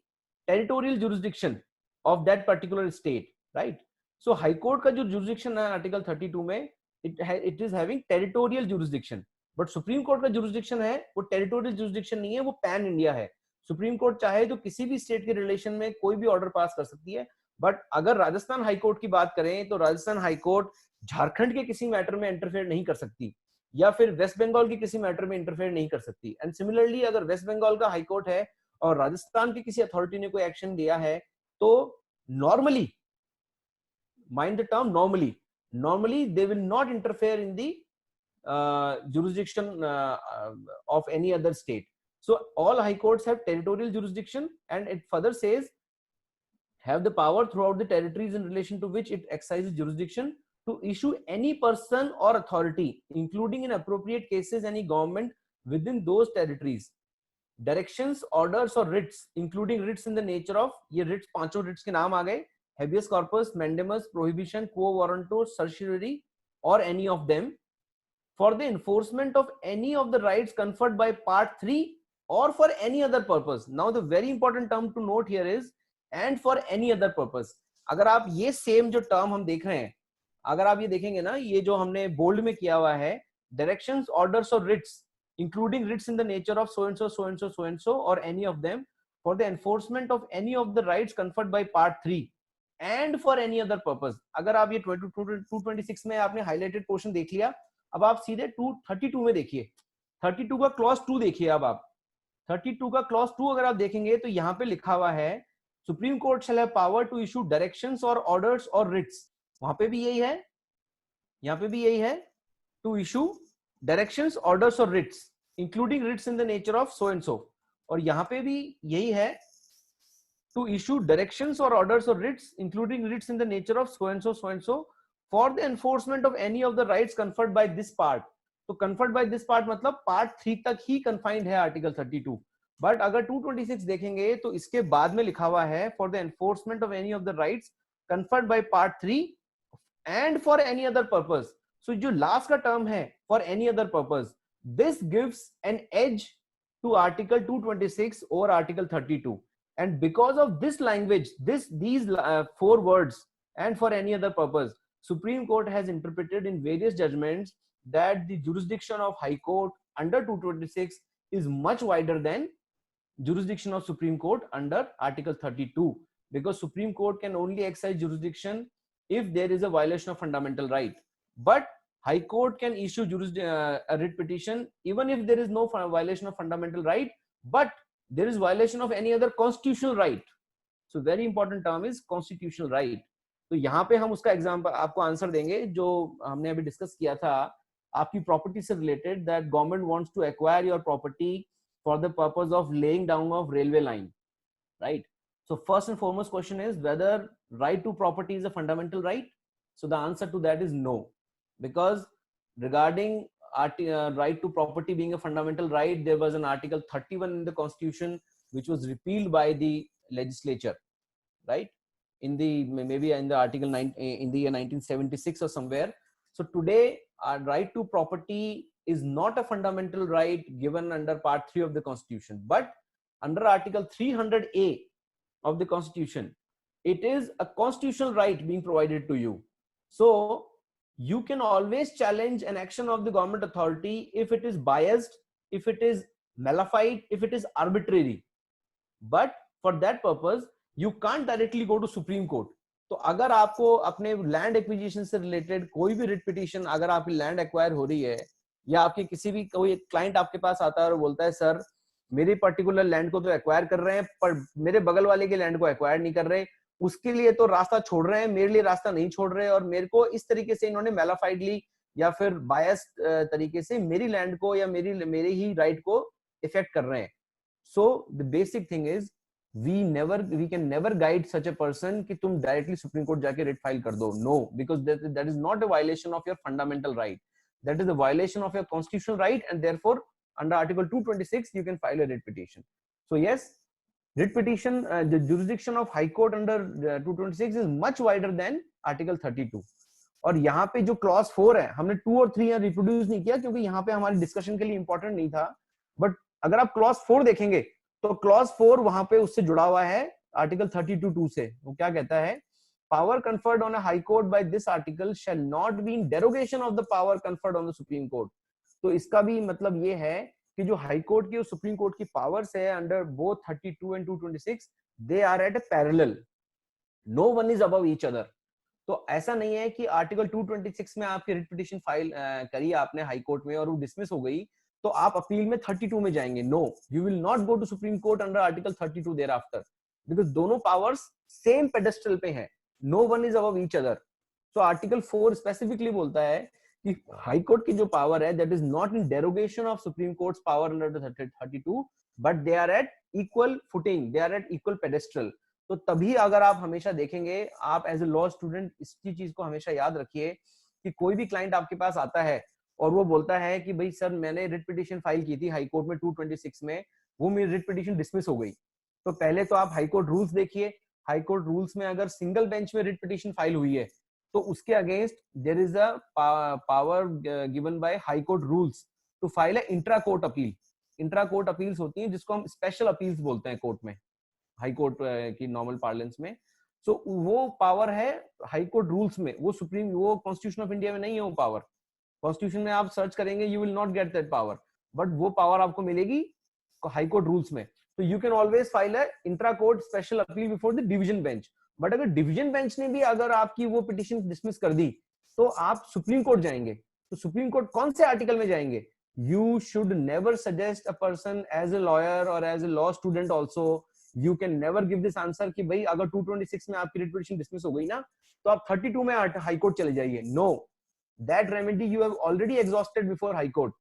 territorial jurisdiction of that particular state, right? So high court का जो jurisdiction है Article 32 में, it is having territorial jurisdiction, but Supreme Court का jurisdiction है वो territorial jurisdiction नहीं है, वो pan India है. Supreme Court चाहे तो किसी भी state के relation में कोई भी order pass कर सकती है. बट अगर राजस्थान हाई कोर्ट की बात करें तो राजस्थान हाई कोर्ट झारखंड के किसी मैटर में इंटरफेयर नहीं कर सकती, या फिर वेस्ट बंगाल के किसी मैटर में इंटरफेयर नहीं कर सकती. एंड सिमिलरली अगर वेस्ट बंगाल का हाई कोर्ट है और राजस्थान के किसी अथॉरिटी ने कोई एक्शन दिया है तो normally, mind the term normally they will not interfere in the jurisdiction of any other state. So all high courts have territorial jurisdiction, and it further says have the power throughout the territories in relation to which it exercises jurisdiction to issue any person or authority, including in appropriate cases any government, within those territories, directions, orders or writs, including writs in the nature of, ये writs पांचों writs के नाम आ गए, habeas corpus, mandamus, prohibition, quo warranto, certiorari or any of them, for the enforcement of any of the rights conferred by part 3 or for any other purpose. Now the very important term to note here is and for any other purpose. अगर आप ये same जो term हम देख रहे हैं, अगर आप ये देखेंगे ना, ये जो हमने बोल्ड में किया हुआ है, डायरेक्शंस, ऑर्डर्स और Ritz, including writs in the nature of so and so, so and so, so and so or any of them, for the enforcement of any of the rights conferred by part 3 and for any other purpose. अगर आप ये 226 में आपने highlighted portion देख लिया, अब आप सीधे 232 में देखिए, 32 का क्लॉज 2 देखिए। अब आप 32 का क्लॉज 2 अगर आप देखेंगे तो यहाँ पे लिखा हुआ है Supreme Court shall have power to issue directions और ऑर्डर्स और रिट्स, वहां पे भी यही है, यहाँ पे भी यही है, टू इशू डायरेक्शंस, ऑर्डर्स और writs, including writs in the nature of so and so, और यहाँ पे भी यही है, टू इशू डायरेक्शंस और ऑर्डर्स और writs, including writs in the nature of so and so, so and so, for the enforcement of any of the rights conferred by this part. तो conferred by this part मतलब part 3 तक ही confined है article 32, but अगर 226 देखेंगे तो इसके बाद में लिखा हुआ है for the enforcement of any of the rights conferred by part 3 and for any other purpose. So जो लास्ट का टर्म है for any other purpose, this gives an edge to article 226 और article 32, and because of this language, these 4 words and for any other purpose, Supreme Court has interpreted in various judgments that the jurisdiction of High Court under 226 is much wider than jurisdiction of Supreme Court under Article 32, because Supreme Court can only exercise jurisdiction if there is a violation of fundamental right, but High Court can issue a writ petition even if there is no violation of fundamental right, but there is violation of any other constitutional right. So very important term is constitutional right. तो यहाँ पे हम उसका example आपको answer देंगे जो हमने अभी डिस्कस किया था आपकी प्रॉपर्टी से related, that government wants to acquire your property for the purpose of laying down of railway line, right? So first and foremost question is whether right to property is a fundamental right. So the answer to that is no, because regarding right to property being a fundamental right, there was an article 31 in the constitution which was repealed by the legislature, right? In the maybe in the article 9 in the year 1976 or somewhere. So today our right to property is not a fundamental right given under part 3 of the constitution, but under article 300A of the constitution, it is a constitutional right being provided to you. So you can always challenge an action of the government authority if it is biased, if it is nullified, if it is arbitrary, but for that purpose you can't directly go to Supreme Court. तो अगर आपको अपने land acquisition से related कोई भी writ petition, अगर आपकी land acquire हो रही है या आपके किसी भी कोई क्लाइंट आपके पास आता है और बोलता है सर मेरी पर्टिकुलर लैंड को तो एक्वायर कर रहे हैं पर मेरे बगल वाले की लैंड को एक्वायर नहीं कर रहे, उसके लिए तो रास्ता छोड़ रहे हैं, मेरे लिए रास्ता नहीं छोड़ रहे, और मेरे को इस तरीके से इन्होंने मैलाफाइडली या फिर बायस्ड तरीके से मेरी लैंड को या मेरे ही राइट को इफेक्ट कर रहे हैं. So the basic thing is we can never guide such a person कि तुम डायरेक्टली सुप्रीम कोर्ट जाके रिट फाइल कर दो. No, because that is not a violation of your fundamental right, that is a violation of your constitutional right, and therefore under article 226 you can file a writ petition. So yes, writ petition, the jurisdiction of high court under 226 is much wider than article 32. और यहाँ पे जो clause 4 है, हमने 2 और 3 यहाँ reproduce नहीं किया क्योंकि यहाँ पे हमारी discussion के लिए important नहीं था, but अगर आप clause 4 देखेंगे तो clause 4 वहां पे उससे जुड़ा हुआ है article 32(2) से. वो क्या कहता है? Power conferred on a high court by this article shall not be in derogation of the power conferred on the Supreme Court. तो इसका भी मतलब ये है कि जो हाई कोर्ट की और सुप्रीम कोर्ट की पावर्स है under both 32 and 226, they are at a parallel, no one is above each other. तो ऐसा नहीं है कि आर्टिकल 226 में आपकी रिट पिटीशन फाइल करी आपने हाई कोर्ट में और वो डिसमिस हो गई तो आप अपील में 32 में जाएंगे. No, you will not go to Supreme Court under article 32 thereafter, because दोनों पावर्स सेम पेडेस्टल पे हैं. No one is above each other. So Article 4 specifically बोलता है कि हाई कोर्ट की जो पावर है that is not in derogation of Supreme Court's power under the 32, but they are at equal footing, they are at equal pedestal. तो तभी अगर आप हमेशा देखेंगे, आप एज ए लॉ स्टूडेंट इसी चीज को हमेशा याद रखिए कि कोई भी क्लाइंट आपके पास आता है और वो बोलता है कि भाई सर मैंने रिट पिटीशन फाइल की थी हाई कोर्ट में 226 में, वो मेरी रिट पिटीशन डिसमिस हो गई, तो पहले तो आप हाई कोर्ट रूल्स देखिए। हाई कोर्ट रूल्स में अगर सिंगल बेंच में रिट पिटीशन फाइल हुई है तो उसके against there is a power given by High Court rules to file a intra court appeal. Intra court appeals होती हैं जिसको हम स्पेशल अपील्स बोलते हैं कोर्ट में, हाई कोर्ट की नॉर्मल पार्लेंस में। सो वो पावर है हाई कोर्ट रूल्स में, वो कॉन्स्टिट्यूशन ऑफ इंडिया में नहीं है वो पावर। कॉन्स्टिट्यूशन में आप सर्च करेंगे you will not get that power, but वो पावर आपको मिलेगी हाई कोर्ट रूल्स में। तो you can always file a intra court special appeal before the division bench. But अगर डिवीजन बेंच ने भी अगर आपकी वो पिटीशन डिसमिस कर दी तो आप सुप्रीम कोर्ट जाएंगे। तो सुप्रीम कोर्ट कौन से आर्टिकल में जाएंगे? You should never suggest a person as a lawyer और as a law student also, you can never give this answer कि भाई अगर 226 में आपकी रिट पिटीशन डिसमिस हो गई ना तो आप 32 में हाई कोर्ट चले जाइए। No, that remedy you have already exhausted before high court.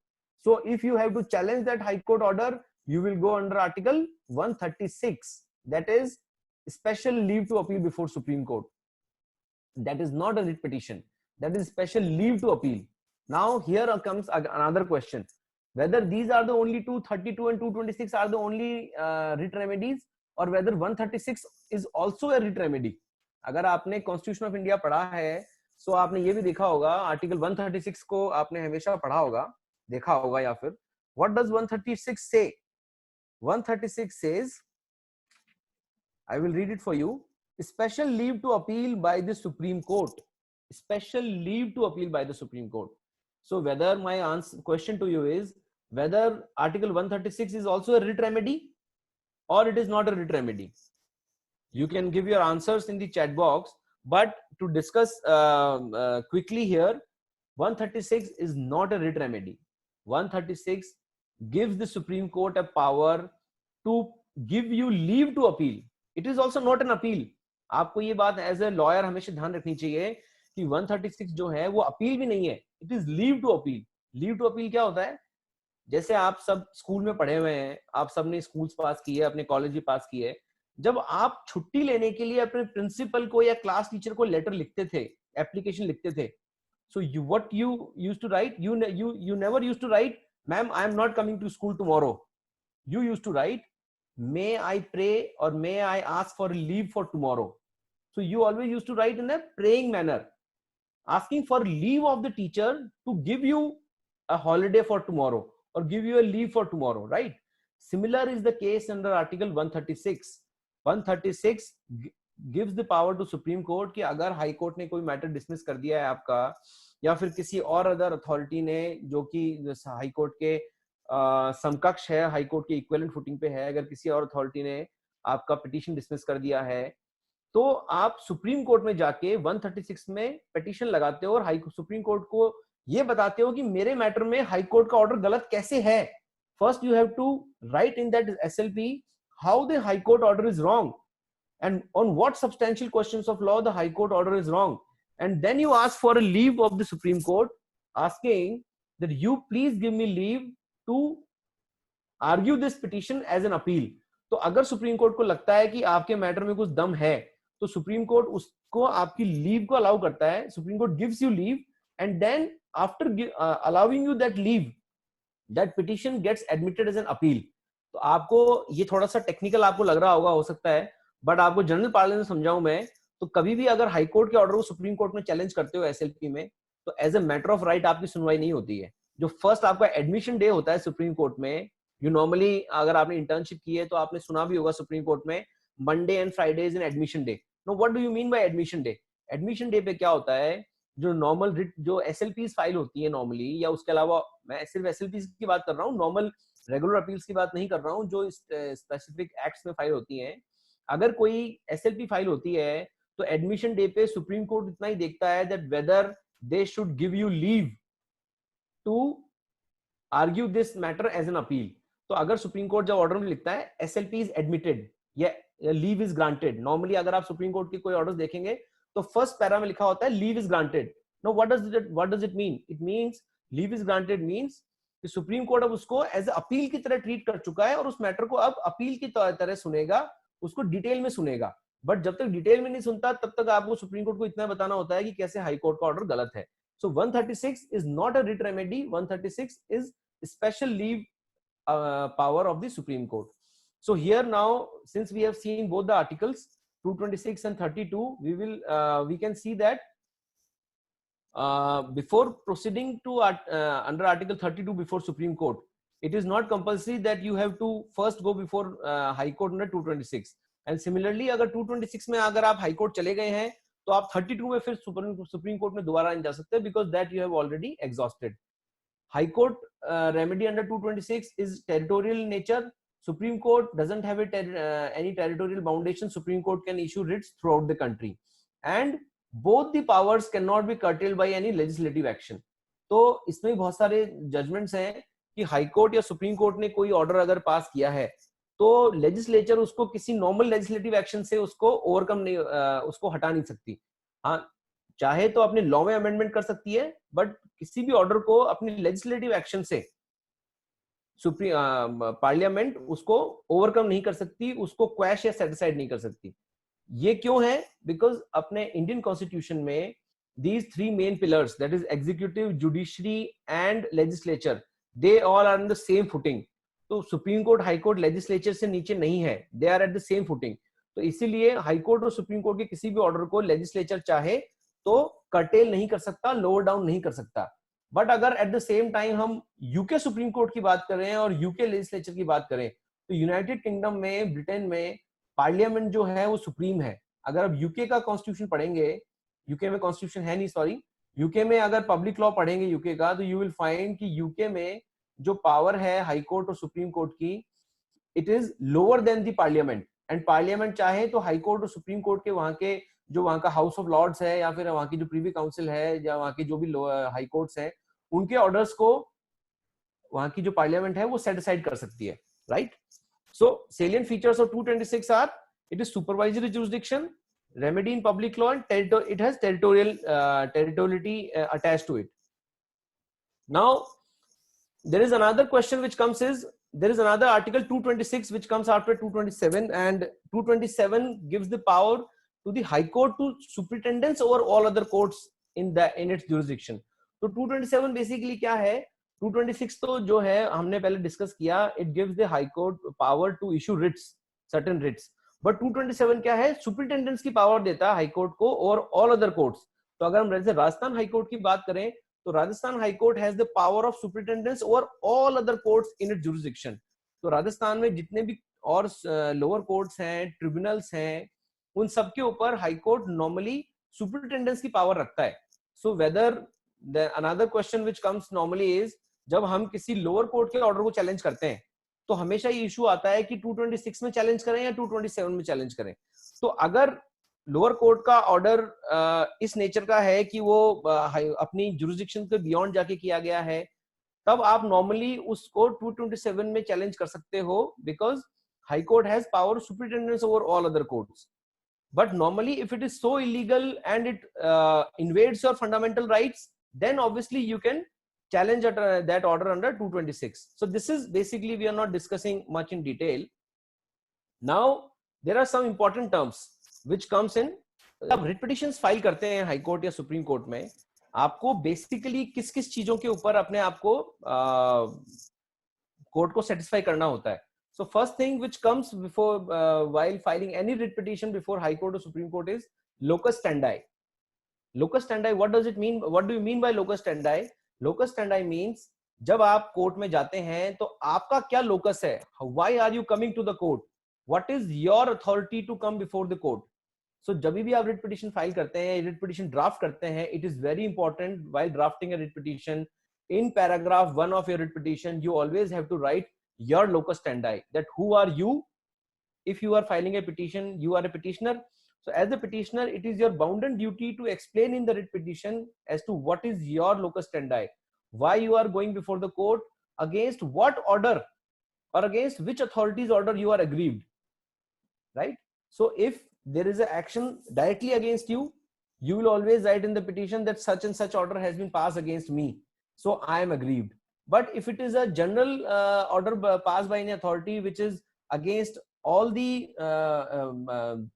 So if you have to challenge that high court order, you will go under article 136, that is special leave to appeal before Supreme Court. That is not a writ petition, that is special leave to appeal. Now here comes another question, whether these are the only 232 and 226 are the only writ remedies, or whether 136 is also a writ remedy. अगर आपने constitution of India पढ़ा है तो आपने ये भी देखा होगा, आर्टिकल 136 को आपने हमेशा पढ़ा होगा, देखा होगा, या फिर व्हाट डज 136 से? 136 says, I will read it for you, special leave to appeal by the Supreme Court, special leave to appeal by the Supreme Court. So whether my question to you is whether article 136 is also a writ remedy or it is not a writ remedy. You can give your answers in the chat box. But to discuss quickly here, 136 is not a writ remedy. 136 gives the Supreme Court a power to give you leave to appeal. It is also not an appeal. आपको ये बात as a lawyer हमेशा ध्यान रखनी चाहिए कि 136 जो है वो अपील भी नहीं है, it is leave to appeal. Leave to appeal क्या होता है? जैसे आप सब स्कूल में पढ़े हुए हैं, आप सबने स्कूल्स पास किए, अपने कॉलेज भी पास किए, जब आप छुट्टी लेने के लिए अपने प्रिंसिपल को या क्लास टीचर को लेटर लिखते थे, एप्लीकेशन लिखते थे, so you what you used to write, you never used to write ma'am I am not coming to school tomorrow, you used to write may I pray और may I ask for leave for tomorrow. So you always used to write in a praying manner, asking for leave of the teacher to give you a holiday for tomorrow or give you a leave for tomorrow, right? Similar is the case under article 136. 136 gives the power to Supreme Court कि अगर High court ने कोई matter dismiss कर दिया है आपका, या फिर किसी और अदर अथॉरिटी ने जो कि हाई कोर्ट के समकक्ष है, हाई कोर्ट के इक्विवेलेंट फुटिंग पे है, अगर किसी और अथॉरिटी ने आपका पिटीशन डिसमिस कर दिया है तो आप सुप्रीम कोर्ट में जाके 136 में पिटीशन लगाते हो और सुप्रीम कोर्ट को ये बताते हो कि मेरे मैटर में हाई कोर्ट का ऑर्डर गलत कैसे है। First you have to write in that SLP how the high Court order is wrong and on what substantial questions of law the high court order is wrong, and then you ask for a leave of the Supreme Court asking that you please give me leave to argue this petition as an appeal. तो अगर Supreme Court को लगता है कि आपके matter में कुछ दम है तो सुप्रीम कोर्ट उसको आपकी लीव को अलाउ करता है, Supreme Court gives you leave and then after allowing you that leave that petition gets admitted as an appeal. तो आपको ये थोड़ा सा टेक्निकल आपको लग रहा होगा, हो सकता है, बट आपको जनरल पार्लेंस में समझाऊं मैं तो कभी भी अगर हाई कोर्ट के ऑर्डर को सुप्रीम कोर्ट में चैलेंज करते हो एसएलपी में तो as a matter of right आपकी सुनवाई नहीं होती है। जो फर्स्ट आपका एडमिशन डे होता है सुप्रीम कोर्ट में, यू नॉर्मली अगर आपने इंटर्नशिप की है तो आपने सुना भी होगा सुप्रीम कोर्ट में Monday and Friday is an admission day. No, what do you mean by admission day? Admission day पे क्या होता है, जो नॉर्मल रिट जो एसएलपीज फाइल होती है नॉर्मली, या उसके अलावा मैं सिर्फ एसएलपीज की बात कर रहा हूँ, नॉर्मल रेगुलर अपील्स की बात नहीं कर रहा हूँ, जो स्पेसिफिक एक्ट्स में फाइल होती हैं, अगर कोई एसएलपी फाइल होती है तो एडमिशन डे पे सुप्रीम कोर्ट इतना ही देखता है that whether they should give you leave to argue this matter as an appeal. तो अगर सुप्रीम कोर्ट जब ऑर्डर में लिखता है एसएलपी इज एडमिटेड या लीव इज ग्रांटेड, नॉर्मली अगर आप सुप्रीम कोर्ट के कोई ऑर्डर्स देखेंगे तो फर्स्ट पैरा में लिखा होता है leave is granted. No, what does it mean? It means leave is granted means कि सुप्रीम कोर्ट अब उसको एज अपील की तरह ट्रीट कर चुका है और उस मैटर को अब अपील की तरह सुनेगा, उसको डिटेल में सुनेगा। बट जब तक डिटेल में नहीं सुनता तब तक आपको सुप्रीम कोर्ट को इतना बताना होता है कि कैसे हाई कोर्ट का ऑर्डर गलत है। So 136 is not a writ remedy. 136 is special leave power of the Supreme Court. So here now, since we have seen both the articles 226 and 32, we can see that before proceeding to under Article 32 before Supreme Court, it is not compulsory that you have to first go before High Court under 226. And similarly, अगर 226 में अगर आप High Court चले गए हैं, तो आप 32 में फिर Supreme Court में दोबारा नहीं जा सकते, because that you have already exhausted. High Court remedy under 226 is territorial in nature. Supreme Court doesn't have any territorial foundation. Supreme Court can issue writs throughout the country, and both the powers cannot be curtailed by any legislative action. तो इसमें बहुत सारे judgements हैं कि high Court या supreme Court ने कोई order अगर पास किया है, तो लेजिस्लेचर उसको किसी नॉर्मल लेजिस्लेटिव एक्शन से उसको ओवरकम नहीं, उसको हटा नहीं सकती. हाँ, चाहे तो अपने लॉ में अमेंडमेंट कर सकती है, बट किसी भी ऑर्डर को अपनी लेजिस्लेटिव एक्शन से सुप्रीम पार्लियामेंट उसको ओवरकम नहीं कर सकती, उसको क्वैश या सेटिसाइड नहीं कर सकती. ये क्यों है? बिकॉज अपने इंडियन कॉन्स्टिट्यूशन में these three main pillars, that is executive, judiciary and legislature, they all are on the same footing. तो Supreme Court High Court legislature से नीचे नहीं है, they are at the same footing. तो इसीलिए High court और supreme Court के किसी भी ऑर्डर को लेजिस्लेचर चाहे तो कर्टेल नहीं कर सकता, लोअर डाउन नहीं कर सकता. बट अगर एट द सेम टाइम हम यूके सुप्रीम कोर्ट की बात करें और यूके लेजिस्लेचर की बात करें, तो यूनाइटेड किंगडम में, ब्रिटेन में पार्लियामेंट जो है वो सुप्रीम है. अगर आप यूके का कॉन्स्टिट्यूशन पढ़ेंगे, यूके में कॉन्स्टिट्यूशन है नहीं, सॉरी, यूके में अगर पब्लिक लॉ पढ़ेंगे यूके का, तो यू विल फाइंड कि यूके में जो पावर है हाई कोर्ट और सुप्रीम कोर्ट की, it is lower than the parliament. And parliament चाहे तो हाई कोर्ट और सुप्रीम कोर्ट के वहां के जो वहां का हाउस ऑफ लॉर्ड्स है या फिर वहां की जो प्रीवी काउंसिल है या वहां की जो भी हाई कोर्ट्स है, उनके ऑर्डर्स को वहां की जो पार्लियामेंट है वो सेट असाइड कर सकती है. Right. So salient features of 226 are, it is supervisory jurisdiction, remedy in public law, and it has territoriality attached to it. Now there is another question which comes is, there is another article 226 which comes after 227, and 227 gives the power to the high court to superintendence over all other courts in its jurisdiction. तो 227 basically क्या है? 226 तो जो है हमने पहले discuss किया, it gives the high Court power to issue writs, certain writs. But 227 क्या है? सुपरिटेंडेंस की पावर देता है हाई कोर्ट को और ऑल अदर कोर्ट्स. तो अगर हम जैसे राजस्थान हाई कोर्ट की बात करें, तो Rajasthan high court has the power of superintendence over all other courts in its jurisdiction. तो राजस्थान में जितने भी और लोअर कोर्ट्स हैं, ट्रिब्यूनल्स हैं, उन सबके ऊपर हाई कोर्ट नॉर्मली सुपरिटेंडेंस की पावर रखता है. So whether another question which comes normally is, जब हम किसी लोअर कोर्ट के ऑर्डर को चैलेंज करते हैं, तो हमेशा ये इशू आता है कि 226 में चैलेंज करें या 227 में चैलेंज करें. तो अगर लोअर कोर्ट का ऑर्डर इस नेचर का है कि वो अपनी जुरिसडिक्शन के बियॉन्ड जाके किया गया है, तब आप नॉर्मली उसको 227 में चैलेंज कर सकते हो, because high court has power superintendence over all other courts. But normally if it is so illegal and it invades your fundamental rights, then obviously you can challenge that order under 226. So this is basically, we are not discussing much in detail. Now there are some important terms which comes in. जब writ petitions file करते हैं High Court या supreme court में, आपको basically किस किस चीजों के ऊपर अपने आप को कोर्ट को सेटिस्फाई करना होता है. So first thing which comes before while filing any writ petition before High Court or Supreme Court is locus standi. Locus standi, what does it mean? What do you mean by locus standi? Locus standi means जब आप court में जाते हैं तो आपका क्या locus है? Why are you coming to the court? What is your authority to come before the court? So जब भी आप writ petition फाइल करते हैं, writ petition ड्राफ्ट करते हैं, it is very important while drafting a writ petition, in paragraph 1 of your writ petition, you always have to write your locus standi, that who are you. If you are filing a petition, you are a petitioner. So as a petitioner, it is your bounden duty to explain in the writ petition as to what is your locus standi, why you are going before the court, against what order or against which authority's order you are aggrieved. Right? So if there is an action directly against you, you will always write in the petition that such and such order has been passed against me, so I am aggrieved. But if it is a general order passed by any authority which is against all the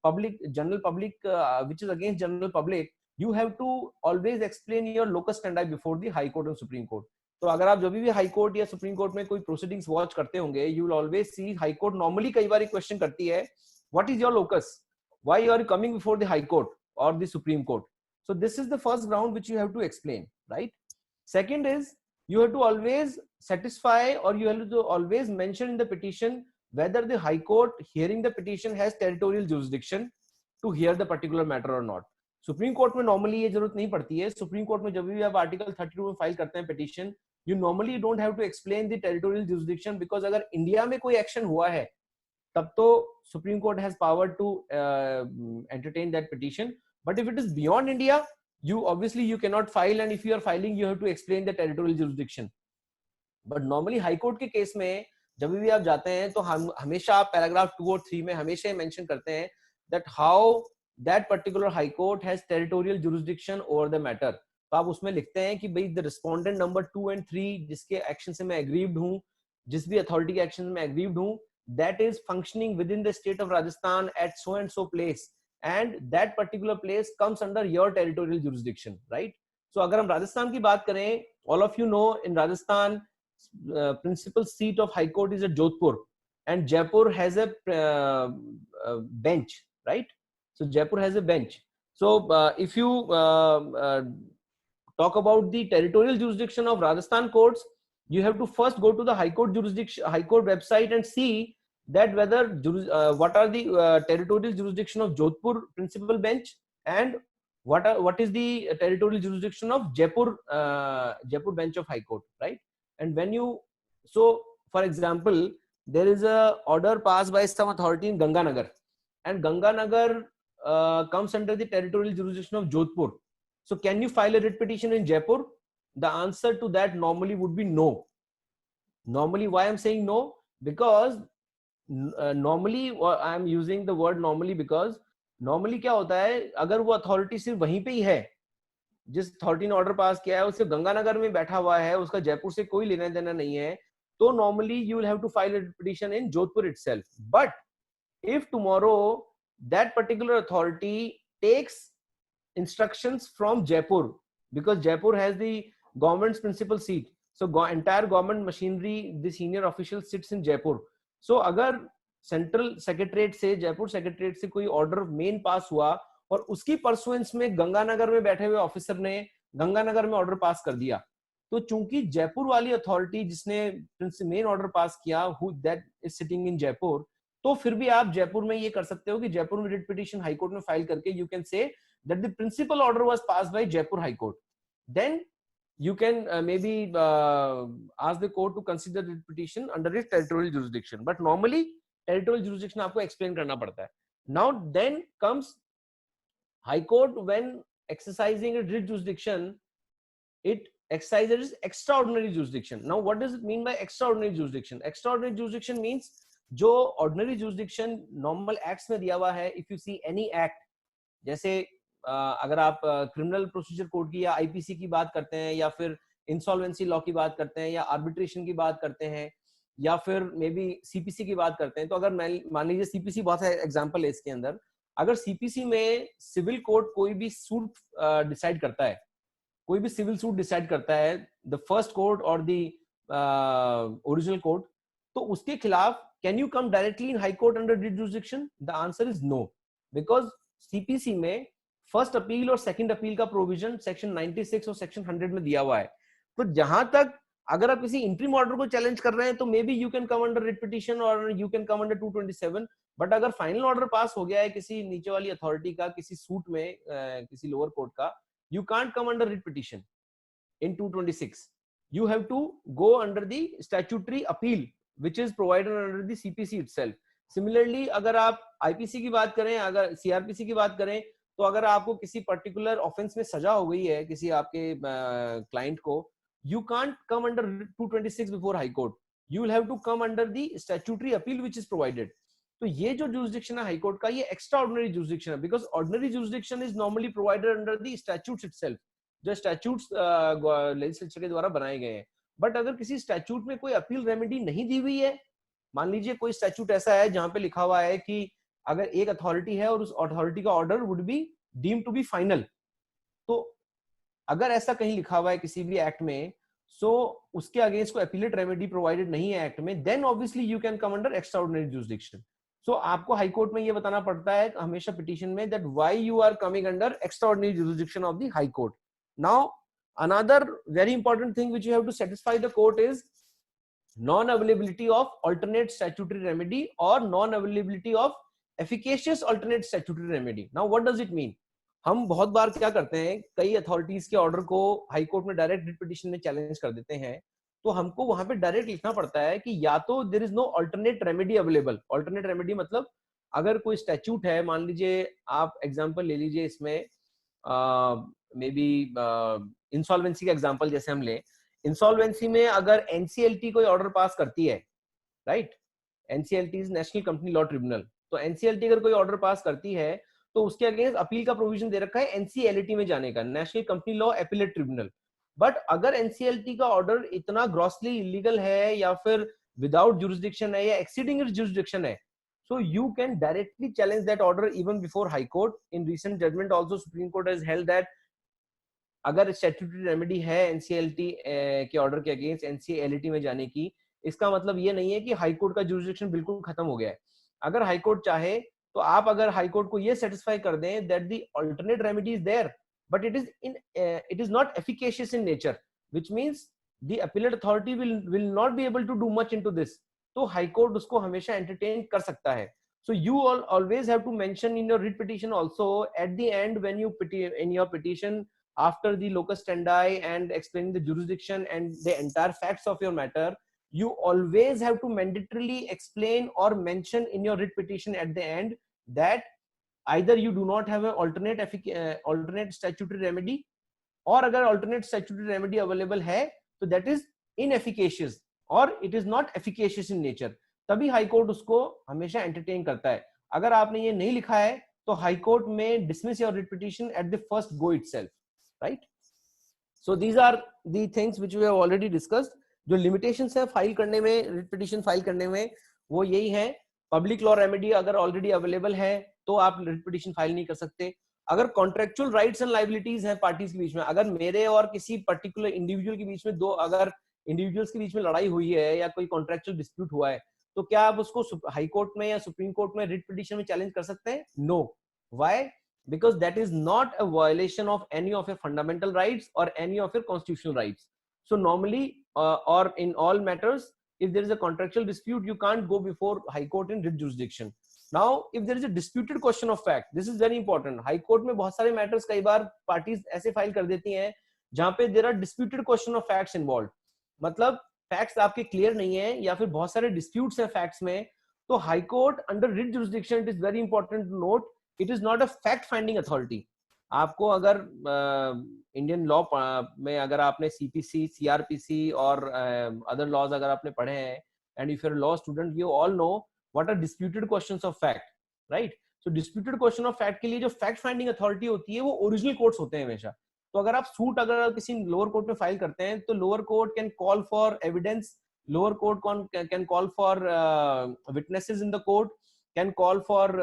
public, general public, which is against general public, you have to always explain your locus standi before the high court and supreme court. तो अगर आप जब भी High Court या supreme court में कोई proceedings watch करते होंगे, you will always see High Court normally कई बार क्वेश्चन करती है, what is your locus, why you are coming before the high court और the supreme Court. So this is the first ground which you have to explain, right? Second is you have to always satisfy, or you have to always mention in the petition whether the high court hearing the petition has territorial jurisdiction to hear the particular matter or not. Supreme court में normally ये जरूरत नहीं पड़ती है. Supreme court में जब भी आप आर्टिकल 32 में फाइल करते हैं petition, you normally don't have to explain the territorial jurisdiction, because अगर इंडिया में कोई एक्शन हुआ है तब तो Supreme Court has power to entertain that petition. But if it is beyond India, you obviously you cannot file, and if you are filing, you have to explain the territorial jurisdiction. But normally High Court के case में जब भी आप जाते हैं तो हम हमेशा पैराग्राफ 2 और 3 में हमेशा मेंशन करते हैं that how that particular High Court has territorial jurisdiction over the matter. तो आप उसमें लिखते हैं कि भाई the respondent number 2 and 3 जिसके एक्शन से मैं aggrieved हूँ, जिस भी अथॉरिटी के एक्शन में aggrieved हूँ, that is functioning within the state of Rajasthan at so and so place. And that particular place comes under your territorial jurisdiction, right? So अगर हम राजस्थान की बात करें, all of you know in Rajasthan principal seat of High Court is at Jodhpur, and Jaipur has a bench, right? So Jaipur has a bench. So if you talk about the territorial jurisdiction of Rajasthan courts, you have to first go to the High Court jurisdiction, High Court website, and see that whether what are the territorial jurisdiction of Jodhpur principal bench, and what is the territorial jurisdiction of Jaipur bench of High Court, right? And when you, so for example, there is a order passed by some authority in Ganganagar, and Ganganagar comes under the territorial jurisdiction of Jodhpur. So can you file a writ petition in Jaipur? The answer to that normally would be no. Normally, why I'm saying no? Because normally I am using the word normally because normally क्या होता है, अगर वो authority सिर्फ वहीं पे ही है, जिस अथॉरिटी ने ऑर्डर पास किया है, उससे गंगानगर में बैठा हुआ है, उसका जयपुर से कोई लेना देना नहीं है, तो normally you will have to file a petition in Jodhpur itself. But if tomorrow that particular authority takes instructions from Jaipur, because Jaipur has the government's principal seat, so entire government machinery, the senior official sits in Jaipur. So अगर central secretariat से, Jaipur secretariat से कोई order main पास हुआ और उसकी pursuance में गंगानगर में बैठे हुए ऑफिसर ने गंगानगर में ऑर्डर पास कर दिया, तो चूंकि जयपुर वाली अथॉरिटी जिसने मेन ऑर्डर पास किया, who that is sitting in Jaipur, तो फिर भी आप जयपुर में ये कर सकते हो कि जयपुर में रिट पिटीशन हाई कोर्ट में फाइल करके you can say that the principal order was passed by Jaipur High Court. Then you can maybe ask the court to consider the petition under its territorial jurisdiction. But normally territorial jurisdiction आपको explain करना पड़ता है. Now then comes High Court, when exercising a writ jurisdiction, it exercises extraordinary jurisdiction. Now what does it mean by extraordinary jurisdiction? Extraordinary jurisdiction means जो ordinary jurisdiction normal acts में दिया हुआ है, if you see any act, जैसे अगर आप criminal procedure code की या आईपीसी की बात करते हैं, या फिर इंसॉल्वेंसी लॉ की बात करते हैं, या आर्बिट्रेशन की बात करते हैं, या फिर मे बी सीपीसी की बात करते हैं, तो अगर मान लीजिए सीपीसी बहुत है एग्जांपल है इसके अंदर, अगर सीपीसी में सिविल कोर्ट कोई भी सूट डिसाइड करता है, कोई भी सिविल सूट डिसाइड करता है, द फर्स्ट कोर्ट और द ओरिजिनल कोर्ट, तो उसके खिलाफ can you come directly in High Court under writ jurisdiction? The answer is no, because CPC में फर्स्ट अपील और सेकंड अपील का प्रोविजन सेक्शन 96 और सेक्शन 100 में दिया हुआ है. तो जहां तक अगर आप किसी इंटरिम ऑर्डर को चैलेंज कर रहे हैं तो maybe you can come under writ petition और you can come under 227. But अगर फाइनल ऑर्डर पास हो गया है किसी नीचे वाली अथॉरिटी का किसी सूट में, किसी लोअर कोर्ट का, you can't come under writ petition in 226. You have to go under the statutory appeal which is provided under the CPC itself. Similarly, अगर आप IPC की बात करें, अगर CRPC की बात करें, तो अगर आपको किसी पर्टिकुलर ऑफेंस में सजा हो गई है किसी आपके क्लाइंट को, you can't come under 226 before High Court. You will have to come under the statutory appeal which is provided. तो ये जो jurisdiction है हाई कोर्ट का, ये extraordinary jurisdiction है, because ordinary jurisdiction is normally provided under the statutes itself, जो statutes legislature के द्वारा बनाए गए हैं. बट अगर किसी स्टैट्यूट में कोई अपील रेमेडी नहीं दी हुई है, मान लीजिए कोई स्टैट्यूट ऐसा है जहां पे लिखा हुआ है कि अगर एक अथॉरिटी है और उस अथॉरिटी का order would be deemed to be final, तो अगर ऐसा कहीं लिखा हुआ है किसी भी एक्ट में, सो उसके अगेंस्ट को अपीलेट रेमेडी प्रोवाइडेड नहीं है एक्ट में, then obviously you can come under extraordinary jurisdiction. So आपको हाई कोर्ट में ये बताना पड़ता है हमेशा पिटीशन में that why you are coming under extraordinary jurisdiction of the high Court. Now another very important thing which you have to satisfy the court is non availability of alternate statutory remedy or non availability of efficacious alternate statutory remedy. Now what does it mean? हम बहुत बार क्या करते हैं, कई authorities के order को high court में direct writ petition में चैलेंज कर देते हैं, तो हमको वहां पे डायरेक्ट लिखना पड़ता है कि या तो there is no alternate remedy available. Alternate remedy मतलब अगर कोई स्टैट्यूट है, मान लीजिए आप एग्जांपल ले लीजिए इसमें मे बी इंसॉल्वेंसी का एग्जांपल जैसे हम लें, इंसॉल्वेंसी में अगर एनसीएलटी कोई ऑर्डर पास करती है, right, NCLT is national company law tribunal, तो एनसीएलटी अगर कोई ऑर्डर पास करती है तो उसके अगेंस्ट अपील का प्रोविजन दे रखा है एनसीएलटी में जाने का, national company law appellate tribunal. But अगर एनसीएलटी का ऑर्डर इतना ग्रॉसली इलीगल है या फिर विदाउट जुरिसडिक्शन है या एक्सीडिंग इट्स जुरिसडिक्शन है, so you can directly challenge that order even before high court. In recent judgment also supreme court has held that अगर स्टैट्यूटरी रेमेडी है एनसीएलटी के ऑर्डर के अगेंस्ट एनसीएलटी में जाने की, इसका मतलब ये नहीं है कि हाई कोर्ट का जुरिसडिक्शन बिल्कुल खत्म हो गया है. अगर हाई कोर्ट चाहे तो आप अगर हाई कोर्ट को ये सेटिस्फाई कर दें that the alternate remedy is there but it is not efficacious in nature, which means the appellate authority will not be able to do much into this, तो High Court उसको हमेशा entertain कर सकता है. So you always have to mention in your writ petition also at the end when you in your petition after the locus standi and explaining the jurisdiction and the entire facts of your matter, you always have to mandatorily explain or mention in your writ petition at the end that either you do not have an alternate statutory remedy, or अगर alternate statutory remedy available है तो that is inefficacious or it is not efficacious in nature. तभी high Court उसको हमेशा entertain करता है. अगर आपने ये नहीं लिखा है तो हाई कोर्ट में dismiss your writ petition at the first go itself, right. So these are the things which we have already discussed. जो लिमिटेशंस है फाइल करने में, रिट पिटीशन फाइल करने में, वो यही है. पब्लिक लॉ रेमेडी अगर ऑलरेडी अवेलेबल है तो आप रिट पिटीशन फाइल नहीं कर सकते. अगर कॉन्ट्रेक्चुअल राइट्स एंड लायबिलिटीज हैं पार्टीज के बीच में, अगर मेरे और किसी पर्टिकुलर इंडिविजुअल के बीच में, दो अगर इंडिविजुअल्स के बीच में लड़ाई हुई है या कोई कॉन्ट्रेक्चुअल डिस्प्यूट हुआ है, तो क्या आप उसको हाई कोर्ट में या सुप्रीम कोर्ट में रिट पिटीशन में चैलेंज कर सकते हैं? No. Why? Because that is not a violation of any of your fundamental rights और any of your constitutional rights. So normally और in all matters if there is a contractual dispute you can't go before high court in writ jurisdiction. Now if there is a disputed question of fact, this is very important. high court में बहुत सारे matters कई बार parties ऐसे file कर देती हैं जहां पे there are disputed question of facts involved, मतलब फैक्ट्स आपके क्लियर नहीं है या फिर बहुत सारे डिस्प्यूट्स हैं फैक्ट्स में, तो High Court under writ jurisdiction, it is very important to note, it is not a fact finding authority. आपको अगर इंडियन लॉ में अगर आपने सीपीसी, सीआरपीसी और अदर लॉज अगर आपने पढ़े हैं, and if you are law student you all know what are disputed questions of fact, right. So disputed question of fact के लिए जो फैक्ट फाइंडिंग अथॉरिटी होती है वो ओरिजिनल कोर्ट्स होते हैं हमेशा. तो अगर आप सूट अगर किसी लोअर कोर्ट में फाइल करते हैं तो lower court can call for evidence, lower court can call for witnesses in the court, can call for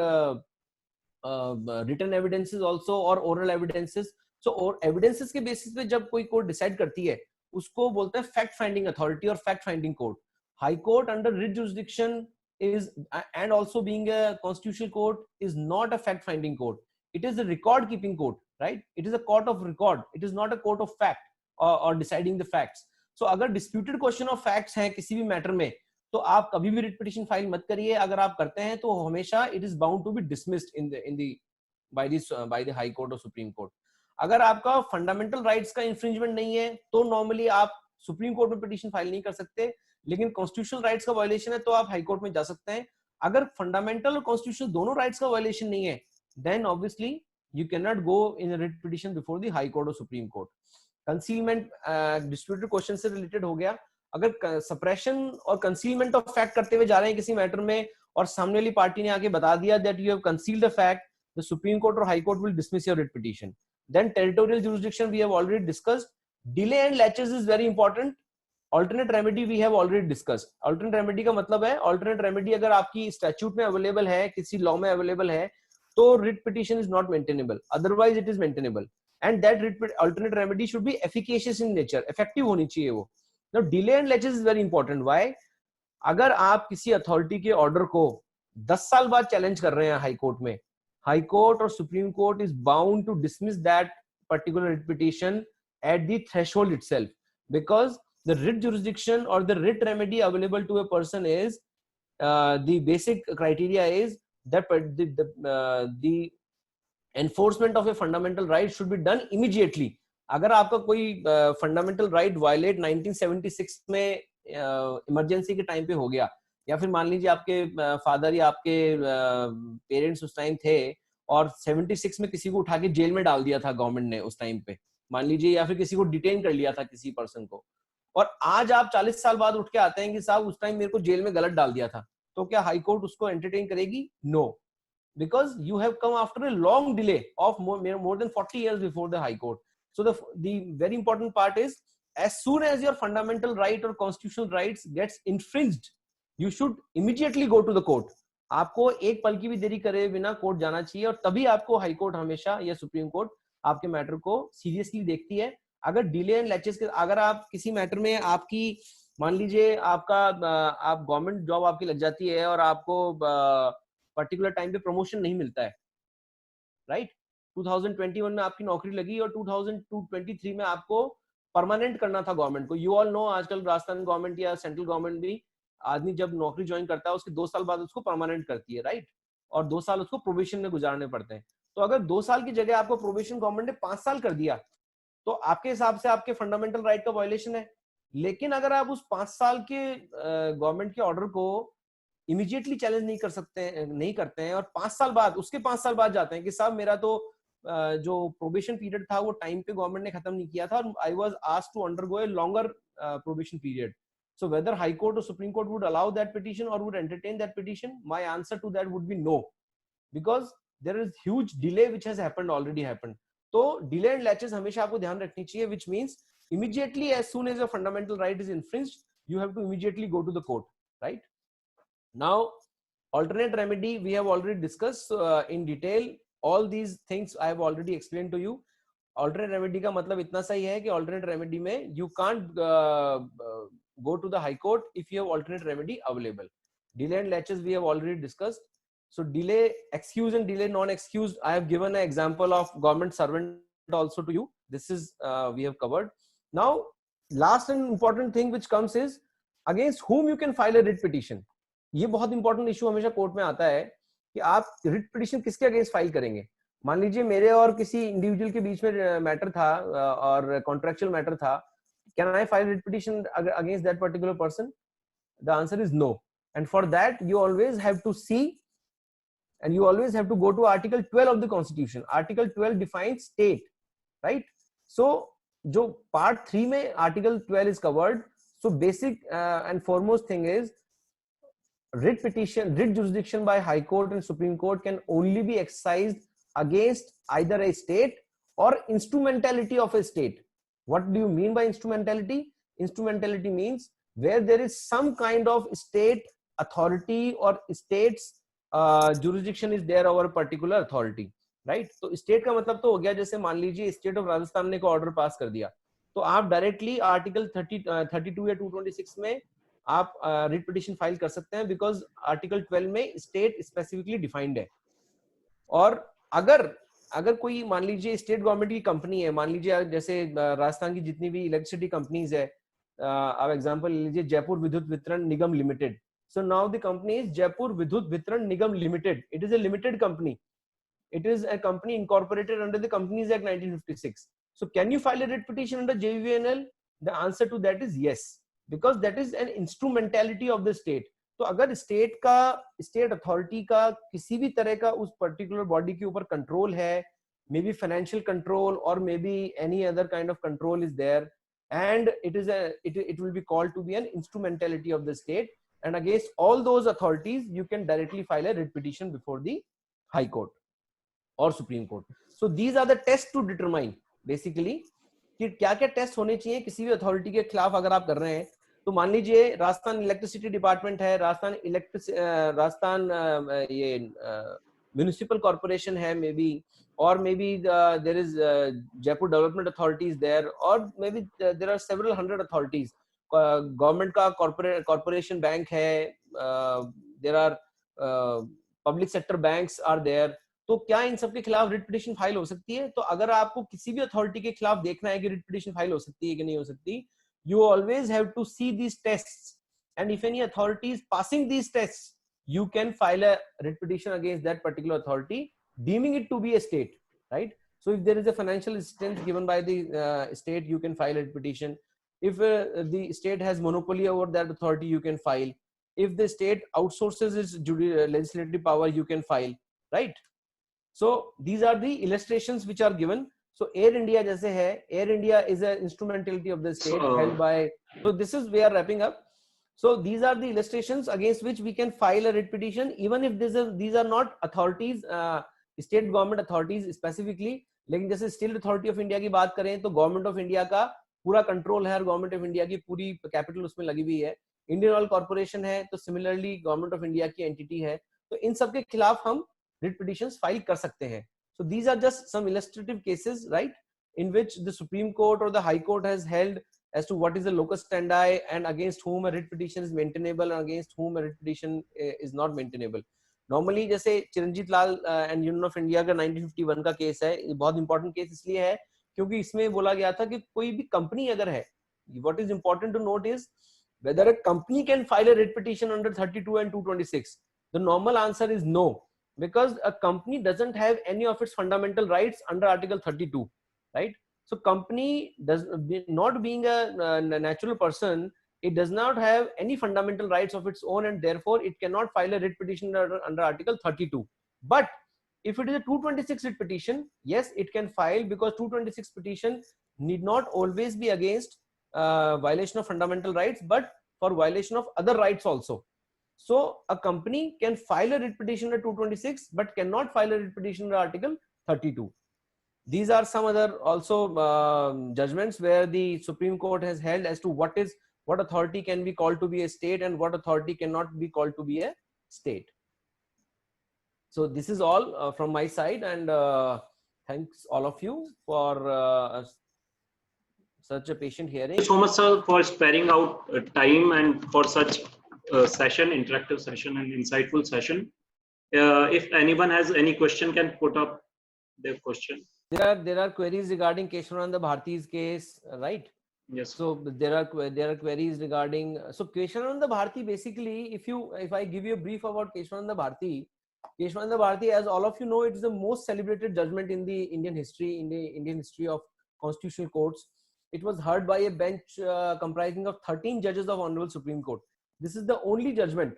written evidences also और ओरल एविडेंसेस. सो एविडेंसेस के बेसिस पे जब कोई कोर्ट डिसाइड करती है उसको बोलते हैं फैक्ट फाइंडिंग अथॉरिटी और fact finding court. High Court under writ jurisdiction is and also being a constitutional court is not a fact finding court, it is a record keeping court, right. It is a court of record, it is not a court of fact or deciding the facts. So अगर disputed question of facts है किसी भी matter में तो आप कभी भी writ petition file मत करिए. अगर आप करते हैं तो हमेशा it is bound to be dismissed in the by the high court or supreme court. अगर आपका फंडामेंटल राइट्स का इंफ्रिंजमेंट नहीं है तो नॉर्मली आप सुप्रीम कोर्ट में पिटीशन फाइल नहीं कर सकते, लेकिन कॉन्स्टिट्यूशनल राइट्स का वायलेशन है तो आप हाई कोर्ट में जा सकते हैं. अगर फंडामेंटल और कॉन्स्टिट्यूशनल दोनों राइट्स का वायलेशन नहीं है then obviously you can not go in writ petition before the high court और supreme court. Concealment disputed question से रिलेटेड हो गया. अगर सप्रेशन और कंसीलमेंट ऑफ फैक्ट करते हुए जा रहे हैं किसी मैटर में और सामने वाली पार्टी ने आके बता दिया that you have concealed the fact, the supreme court और high court will dismiss your writ petition. Then territorial jurisdiction we have already discussed. Delay and laches is very important. Alternate remedy we have already discussed. Alternate remedy का मतलब है alternate remedy अगर आपकी statute में available है, किसी law में available है, तो writ petition is not maintainable. Otherwise it is maintainable. and that alternate remedy should be efficacious in nature, effective होनी चाहिए वो. Now delay and laches is very important. Why? अगर आप किसी अथॉरिटी के ऑर्डर को 10 साल बाद चैलेंज कर रहे हैं हाई कोर्ट में, हाई कोर्ट और supreme Court is bound to dismiss that particular writ petition at the threshold itself, because the writ jurisdiction or the writ remedy available to a person is the basic criteria is that the enforcement of a fundamental right should be done immediately. अगर आपका कोई fundamental right violate 1976 में emergency के time पे हो गया, या फिर मान लीजिए आपके फादर या आपके पेरेंट्स उस टाइम थे और 76 में किसी को उठा के जेल में डाल दिया था गवर्नमेंट ने उस टाइम पे, मान लीजिए, या फिर किसी को डिटेन कर लिया था किसी पर्सन को, और आज आप 40 साल बाद उठ के आते हैं कि साहब उस टाइम मेरे को जेल में गलत डाल दिया था, तो क्या हाई कोर्ट उसको एंटरटेन करेगी? No, because you have come after a long delay of more than 40 years before the high court. So the very important part is, as soon as your fundamental right or constitutional rights gets infringed, you should immediately go to the court. आपको एक पल की भी देरी करे बिना court जाना चाहिए, और तभी आपको हाई कोर्ट हमेशा या सुप्रीम कोर्ट आपके मैटर को सीरियसली देखती है. अगर डिले एंड लैचेस के, अगर आप किसी मैटर में आपकी मान लीजिए आपका आप गवर्नमेंट जॉब आपकी लग जाती है और आपको पर्टिकुलर टाइम पे प्रमोशन नहीं मिलता है, राइट? 2021 में आपकी नौकरी लगी और 2023 में आपको परमानेंट करना था गवर्नमेंट को. यू ऑल नो आजकल राजस्थान गवर्नमेंट या सेंट्रल गवर्नमेंट भी आदमी जब नौकरी ज्वाइन करता है उसके 2 साल बाद उसको परमानेंट करती है, राइट? और 2 साल उसको प्रोबेशन में गुजारने पड़ते हैं. तो अगर 2 साल की जगह आपको प्रोबेशन गवर्नमेंट ने 5 साल कर दिया, तो आपके हिसाब से आपके फंडामेंटल राइट का वायलेशन है. लेकिन अगर आप उस 5 साल के गवर्नमेंट के ऑर्डर को इमीडिएटली चैलेंज नहीं कर सकते, नहीं करते हैं, और 5 साल बाद, उसके 5 साल बाद जाते हैं कि साहब मेरा तो जो प्रोबेशन पीरियड था वो टाइम पे गवर्नमेंट ने खत्म नहीं किया था और I was asked to undergo a longer probation period. So whether High Court or Supreme Court would allow that petition or would entertain that petition, my answer to that would be no, because there is huge delay which has already happened. So delay and latches हमेशा आपको ध्यान रखनी चाहिए, which means immediately as soon as your fundamental right is infringed, you have to immediately go to the court, right? Now alternate remedy we have already discussed in detail. All these things I have already explained to you. Alternate remedy का मतलब इतना सही है कि alternate remedy में you can't go to the high court if you have alternate remedy available. Delay and latches we have already discussed. So delay excused and delay non-excused, I have given an example of government servant also to you. This is we have covered. Now last and important thing which comes is against whom you can file a writ petition. ये बहुत important issue हमेशा court में आता है कि आप writ petition किसके against file करेंगे. मान लीजिए मेरे और किसी इंडिविजुअल के बीच में मैटर था और कॉन्ट्रेक्चुअल मैटर था, can I file writ petition against that particular person? The answer is no. And for that you always have to see, and you always have to go to Article 12 of the Constitution. Article 12 defines state, right? So जो part 3 में Article 12 is covered. So basic and foremost thing is writ petition, writ jurisdiction by High Court and Supreme Court can only be exercised against either a state or instrumentality of a state. What do you mean by instrumentality? Instrumentality means where there is some kind of state authority or state's jurisdiction is there over a particular authority, right? तो state का मतलब तो हो गया, जैसे मान लीजिए state of Rajasthan ने कोई ऑर्डर पास कर दिया, तो आप डायरेक्टली आर्टिकल 32 या 226 में आप रिट पिटिशन फाइल कर सकते हैं, बिकॉज आर्टिकल 12 में स्टेट स्पेसिफिकली डिफाइंड है. और अगर कोई मान लीजिए स्टेट गवर्नमेंट की कंपनी है, मान लीजिए जैसे राजस्थान की जितनी भी इलेक्ट्रिसिटी कंपनीज है, आप एग्जांपल लीजिए Jaipur Vidyut Vitran Nigam limited. So now the company is Jaipur Vidyut Vitran Nigam limited. It is a limited company. It is a company incorporated under the Companies Act 1956. So can you file a writ petition under JVNL? The answer to that is yes, because that is an instrumentality of the state. तो अगर state authority का किसी भी तरह का उस particular body के ऊपर कंट्रोल है, मे बी फाइनेंशियल कंट्रोल और may be any other kind of control is there, and it will be called to be an instrumentality of the state, and against all those authorities you can directly file a writ petition before the High Court or Supreme Court. So these are the tests to determine basically कि क्या क्या test होने चाहिए किसी भी authority के खिलाफ अगर आप कर रहे हैं. तो मान लीजिए राजस्थान इलेक्ट्रिसिटी डिपार्टमेंट है, राजस्थान ये म्युनिसिपल कॉर्पोरेशन है, may be or maybe there is Jaipur Development Authority is there, or maybe there are several hundred authorities. Government का corporation bank है, there are public sector banks are there. तो क्या इन सब के खिलाफ रिट पिटीशन फाइल हो सकती है? तो अगर आपको किसी भी अथॉरिटी के खिलाफ देखना है कि रिट पिटीशन फाइल हो सकती है कि नहीं हो सकती, you always have to see these tests, and if any authority is passing these tests, you can file a writ petition against that particular authority, deeming it to be a state, right? So if there is a financial assistance given by the state, you can file a writ petition. If the state has monopoly over that authority, you can file. If the state outsources its legislative power, you can file, right? So these are the illustrations which are given. So Air India जैसे है, Air India is an instrumentality of the state held by. So this is, we are wrapping up. So these are the illustrations against which we can file a writ petition, even if these are not authorities, state government authorities specifically. लेकिन जैसे steel authority of India की बात करें तो government of India का पूरा control है और गवर्नमेंट ऑफ इंडिया की पूरी कैपिटल उसमें लगी हुई है. इंडियन ऑयल कॉर्पोरेशन है तो सिमिलरली गवर्नमेंट ऑफ इंडिया की एंटिटी है. तो इन सब के खिलाफ हम writ petitions फाइल कर सकते हैं. So these are just some illustrative cases, right, in which the Supreme Court or the High Court has held as to what is the locus standi and against whom a writ petition is maintainable and against whom a writ petition is not maintainable. Normally जैसे चिरंजीत लाल and union of India का 1951 का case है, ये बहुत important case इसलिए है क्योंकि इसमें बोला गया था कि कोई भी कंपनी अगर है, what is important to note is whether a company can file a writ petition under 32 and 226. The normal answer is no, because a company doesn't have any of its fundamental rights under Article 32, right? So company does not being a natural person, it does not have any fundamental rights of its own, and therefore it cannot file a writ petition under Article 32. But if it is a 226 writ petition, yes, it can file, because 226 petition need not always be against violation of fundamental rights, but for violation of other rights also. So a company can file a writ petition under 226 but cannot file a writ petition under Article 32. These are some other also judgments where the Supreme Court has held as to what authority can be called to be a state and what authority cannot be called to be a state. So this is all from my side, and thanks all of you for such a patient hearing. Thank you so much, sir, for sparing out time and for such session, interactive session and insightful session. If anyone has any question, can put up their question. There are queries regarding Keshwananda Bharti's case, right? Yes. So there are queries regarding. So Keshwananda Bharti, basically, if I give you a brief about Keshwananda Bharti, as all of you know, it is the most celebrated judgment in the Indian history of constitutional courts. It was heard by a bench comprising of 13 judges of Honorable Supreme Court. This is the only judgment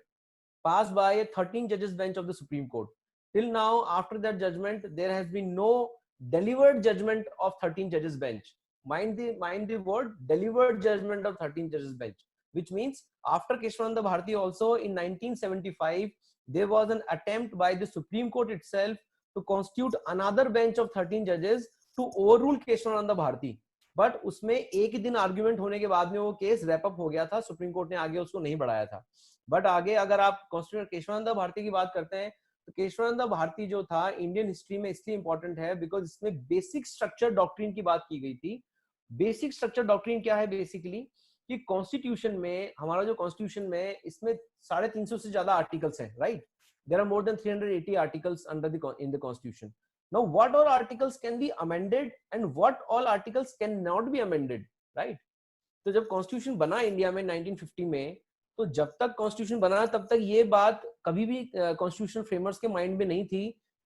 passed by a 13 judges bench of the Supreme Court. Till now, after that judgment, there has been no delivered judgment of 13 judges bench. Mind the word delivered judgment of 13 judges bench, which means after Keshwananda Bharti also in 1975, there was an attempt by the Supreme Court itself to constitute another bench of 13 judges to overrule Keshwananda Bharti. But उसमें एक ही दिन argument होने के बाद में वो case wrap up हो गया था. सुप्रीम कोर्ट ने आगे उसको नहीं बढ़ाया था. बट आगे अगर आप कॉन्स्टिट्यूशन केशवानंद भारती की बात करते हैं तो केशवानंद भारती जो था इंडियन हिस्ट्री में इसलिए इंपॉर्टेंट है बिकॉज इसमें बेसिक स्ट्रक्चर डॉक्ट्रिन की बात की गई थी. बेसिक स्ट्रक्चर डॉक्ट्रिन क्या है? बेसिकली कि कॉन्स्टिट्यूशन में, हमारा जो कॉन्स्टिट्यूशन में, इसमें 350 से ज्यादा आर्टिकल्स हैं, right? There are more than 380 articles under in the constitution. Now, what all articles can be amended and what all articles cannot be amended, right? तो जब कॉन्स्टिट्यूशन बना इंडिया में 1950 में, तो जब तक कॉन्स्टिट्यूशन बना तब तक ये बात कभी भी कॉन्स्टिट्यूशन फ्रेमर्स के माइंड में नहीं थी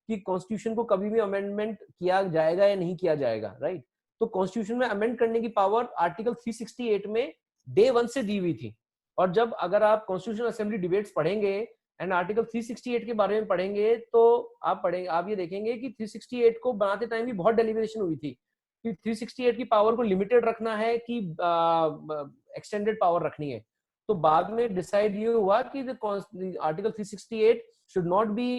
कि कॉन्स्टिट्यूशन को कभी भी अमेंडमेंट किया जाएगा या नहीं किया जाएगा, राइट? तो कॉन्स्टिट्यूशन में अमेंड करने की पावर आर्टिकल 368 में डे 1 से दी हुई थी. और जब अगर आप कॉन्स्टिट्यूशन असेंबली डिबेट्स पढ़ेंगे एंड आर्टिकल 368 के बारे में पढ़ेंगे तो आप ये देखेंगे कि 368 को बनाते टाइम भी बहुत डेलिब्रेशन हुई थी कि 368 की पावर को लिमिटेड रखना है कि एक्सटेंडेड पावर रखनी है. तो बाद में डिसाइड ये हुआ कि article 368 should not be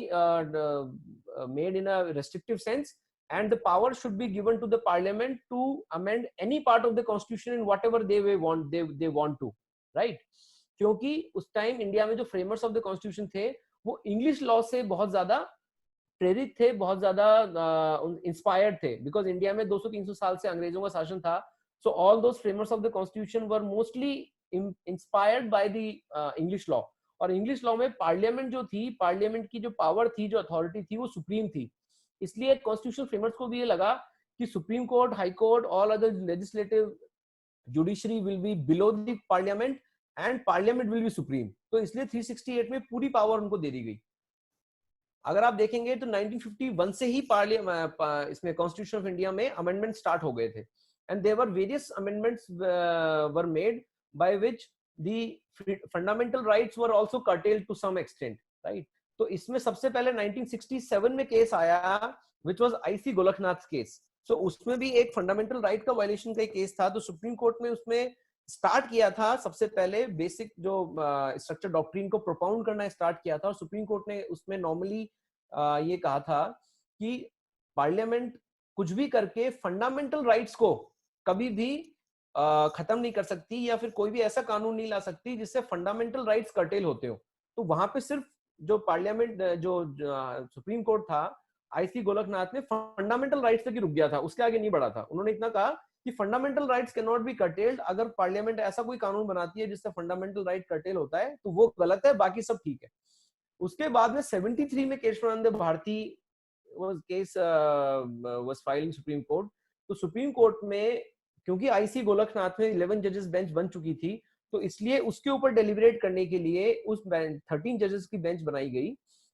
made in a restrictive sense and the power should be given to the parliament to amend any part of the constitution in whatever they want to, right? क्योंकि उस time India में जो framers of the constitution थे वो English law से बहुत ज्यादा प्रेरित थे, बहुत ज्यादा इंस्पायर्ड थे, बिकॉज इंडिया में 200-300 साल से अंग्रेजों का शासन था. So all those framers of the constitution were mostly inspired by the English law. और इंग्लिश लॉ में पार्लियामेंट जो थी, पार्लियामेंट की जो पावर थी, जो अथॉरिटी थी, वो सुप्रीम थी. इसलिए कॉन्स्टिट्यूशनल फ्रेमर्स को भी ये लगा कि Supreme Court, High court, all other legislative judiciary will be below the parliament and parliament will be supreme. तो इसलिए 368 में पूरी पावर उनको दे दी गई. अगर आप देखेंगे तो 1951 से ही इसमें कॉन्स्टिट्यूशन ऑफ इंडिया में अमेंडमेंट स्टार्ट हो गए थे. And there were various amendments were made by which the fundamental rights were also curtailed to some extent, right. तो इसमें सबसे पहले 1967 में केस आया which was IC Golaknath case. So उसमें भी एक फंडामेंटल राइट का वायलेशन का केस था. तो सुप्रीम कोर्ट में उसमें स्टार्ट किया था सबसे पहले बेसिक जो स्ट्रक्चर डॉक्ट्रिन को प्रोपाउंड करना स्टार्ट किया था. और सुप्रीम कोर्ट ने उसमें नॉर्मली ये कहा था कि पार्लियामेंट कुछ भी करके फंडामेंटल राइट्स को कभी भी खत्म नहीं कर सकती, या फिर कोई भी ऐसा कानून नहीं ला सकती जिससे फंडामेंटल राइट्स कर्टेल होते हो. तो वहां पे सिर्फ जो पार्लियामेंट जो सुप्रीम कोर्ट था, आईसी गोलकनाथ ने फंडामेंटल राइट्स तक ही रुक गया था, उसके आगे नहीं बढ़ा था. उन्होंने इतना कहा कि fundamental rights can not be curtailed. अगर पार्लियामेंट ऐसा कोई कानून बनाती है जिससे फंडामेंटल राइट कर्टेल होता है तो वो गलत है, बाकी सब ठीक है. उसके बाद में 73 में Kesavananda Bharati case was filed in Supreme Court. तो सुप्रीम कोर्ट में क्योंकि आईसी गोलकनाथ में 11 जजेस बेंच बन चुकी थी, तो इसलिए उसके ऊपर डेलिब्रेट करने के लिए उस 13 जजेस की बेंच बनाई गई.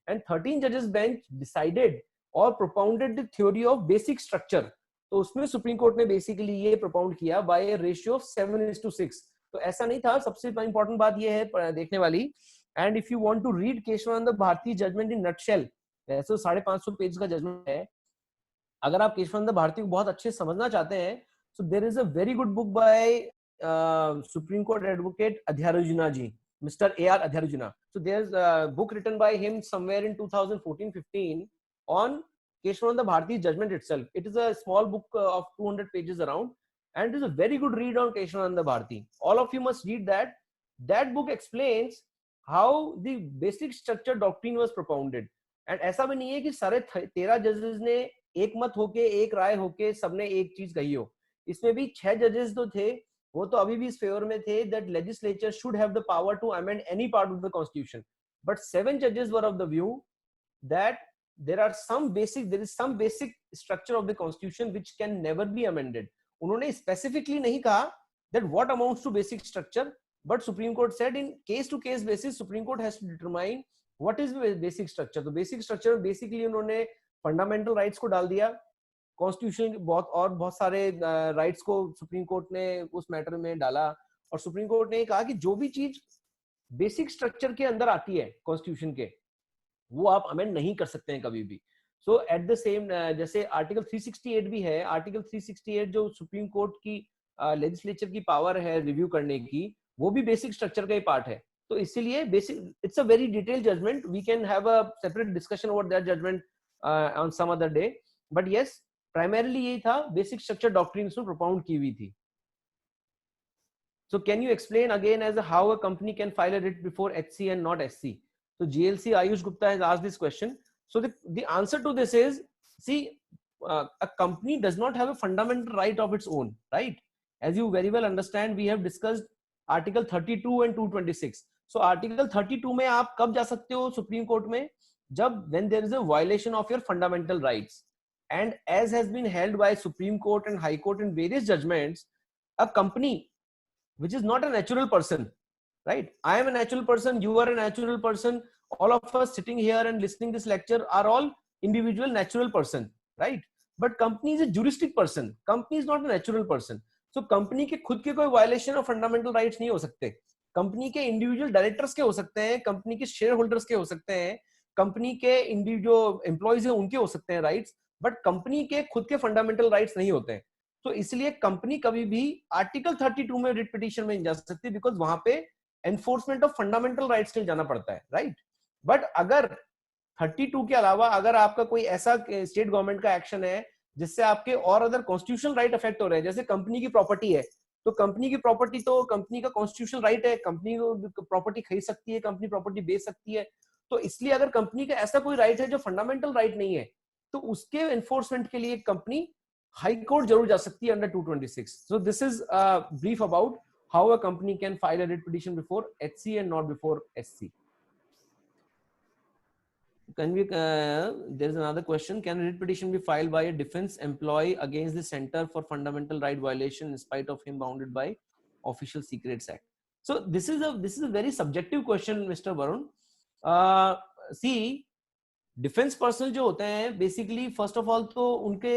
एंड 13 जजेस बेंच डिसाइडेड और propounded the theory of basic structure. तो उसमें सुप्रीम कोर्ट ने बेसिकली ये प्रोपाउंड किया बाय ए रेशियो ऑफ 7:6. तो ऐसा नहीं था. सबसे इंपॉर्टेंट बात ये है देखने वाली, and if you want to read Kesavananda Bharati judgment in nutshell, वैसे 550 पेज का जजमेंट है. अगर आप केशवानंद भारती को बहुत अच्छे से समझना चाहते हैं, so there is a very good book by supreme court advocate Adhyarujuna ji, mister AR Adhyarujuna. So there's a book written by him somewhere in 2014-15 on Keshwananda Bharati's judgment itself. It is a small book of 200 pages around, and it is a very good read on Keshwananda Bharati. All of you must read that. That book explains how the basic structure doctrine was propounded. And ऐसा भी नहीं है कि सारे 13 जजेस ने एक मत होके, एक राय होके सबने एक चीज कही हो. इसमें भी 6 जजेस तो थे, वो तो अभी भी इस फेवर में थे that legislature should have the power to amend any part of the constitution. But 7 judges were of the view that there is some basic structure of the constitution which can never be amended. उन्होंने specifically नहीं कहा that what amounts to basic structure, but Supreme Court said in case to case basis Supreme Court has to determine what is basic structure. तो basic structure basically उन्होंने fundamental rights को डाल दिया, constitution बहुत सारे rights को Supreme Court ने उस मैटर में डाला. और सुप्रीम कोर्ट ने कहा कि जो भी चीज बेसिक स्ट्रक्चर के अंदर आती है कॉन्स्टिट्यूशन के, वो आप अमेंड नहीं कर सकते हैं कभी भी. सो एट द सेम जैसे आर्टिकल 368 भी है. आर्टिकल 368 जो सुप्रीम कोर्ट की लेजिस्लेचर की पावर है रिव्यू करने की, वो भी बेसिक स्ट्रक्चर का ही पार्ट है. तो इसीलिए basic it's a very detailed judgment. We can have a separate discussion over that judgment on some other day. But yes, primarily यही था, बेसिक स्ट्रक्चर डॉक्ट्रिन उसमें प्रोपाउंड की हुई थी. So can you explain again as how a company can file a writ before HC and not SC? So GLC Ayush Gupta has asked this question. So the answer to this is, see, a company does not have a fundamental right of its own, right? As you very well understand, we have discussed Article 32 and 226. So Article 32 में आप कब जा सकते हो supreme court में? जब when there is a violation of your fundamental rights. And as has been held by Supreme Court and High Court in various judgments, a company which is not a natural person, right? I am a natural person, you are a natural person, all of us sitting here and listening this lecture are all individual natural person, right? But company is a juristic person. Company is not a natural person. So company के खुद के कोई violation of fundamental rights नहीं हो सकते. Company के individual directors के हो सकते हैं, कंपनी के शेयर होल्डर्स के हो सकते हैं, कंपनी के इंडिविजुअल एम्प्लॉइज हैं उनके हो सकते हैं राइट्स, बट कंपनी के खुद के फंडामेंटल राइट्स नहीं होते हैं. तो इसलिए कंपनी कभी भी आर्टिकल 32 में रिट पिटीशन में नहीं जा सकती, बिकॉज वहां पे एनफोर्समेंट ऑफ फंडामेंटल राइट्स के लिए जाना पड़ता है, राइट? बट अगर 32 के अलावा अगर आपका कोई ऐसा स्टेट गवर्नमेंट का एक्शन है जिससे आपके और अदर कॉन्स्टिट्यूशनल राइट अफेक्ट हो रहे हैं, जैसे कंपनी की प्रॉपर्टी है, तो कंपनी की प्रॉपर्टी तो कंपनी का कॉन्स्टिट्यूशनल राइट है, कंपनी प्रॉपर्टी खरीद सकती है, कंपनी प्रॉपर्टी बेच सकती है. तो इसलिए अगर कंपनी का ऐसा कोई राइट है जो फंडामेंटल राइट नहीं है, तो उसके एनफोर्समेंट के लिए कंपनी हाई कोर्ट जरूर जा सकती है under 226. So this is brief about how a company can file a writ petition before HC and not before SC. Can we there is another question, can a writ petition be filed by a defense employee against the Center for Fundamental Right Violation in spite of him bounded by Official Secrets Act? So this is a very subjective question, Mr. Varun. See, defence personnel जो होते हैं basically first of all तो उनके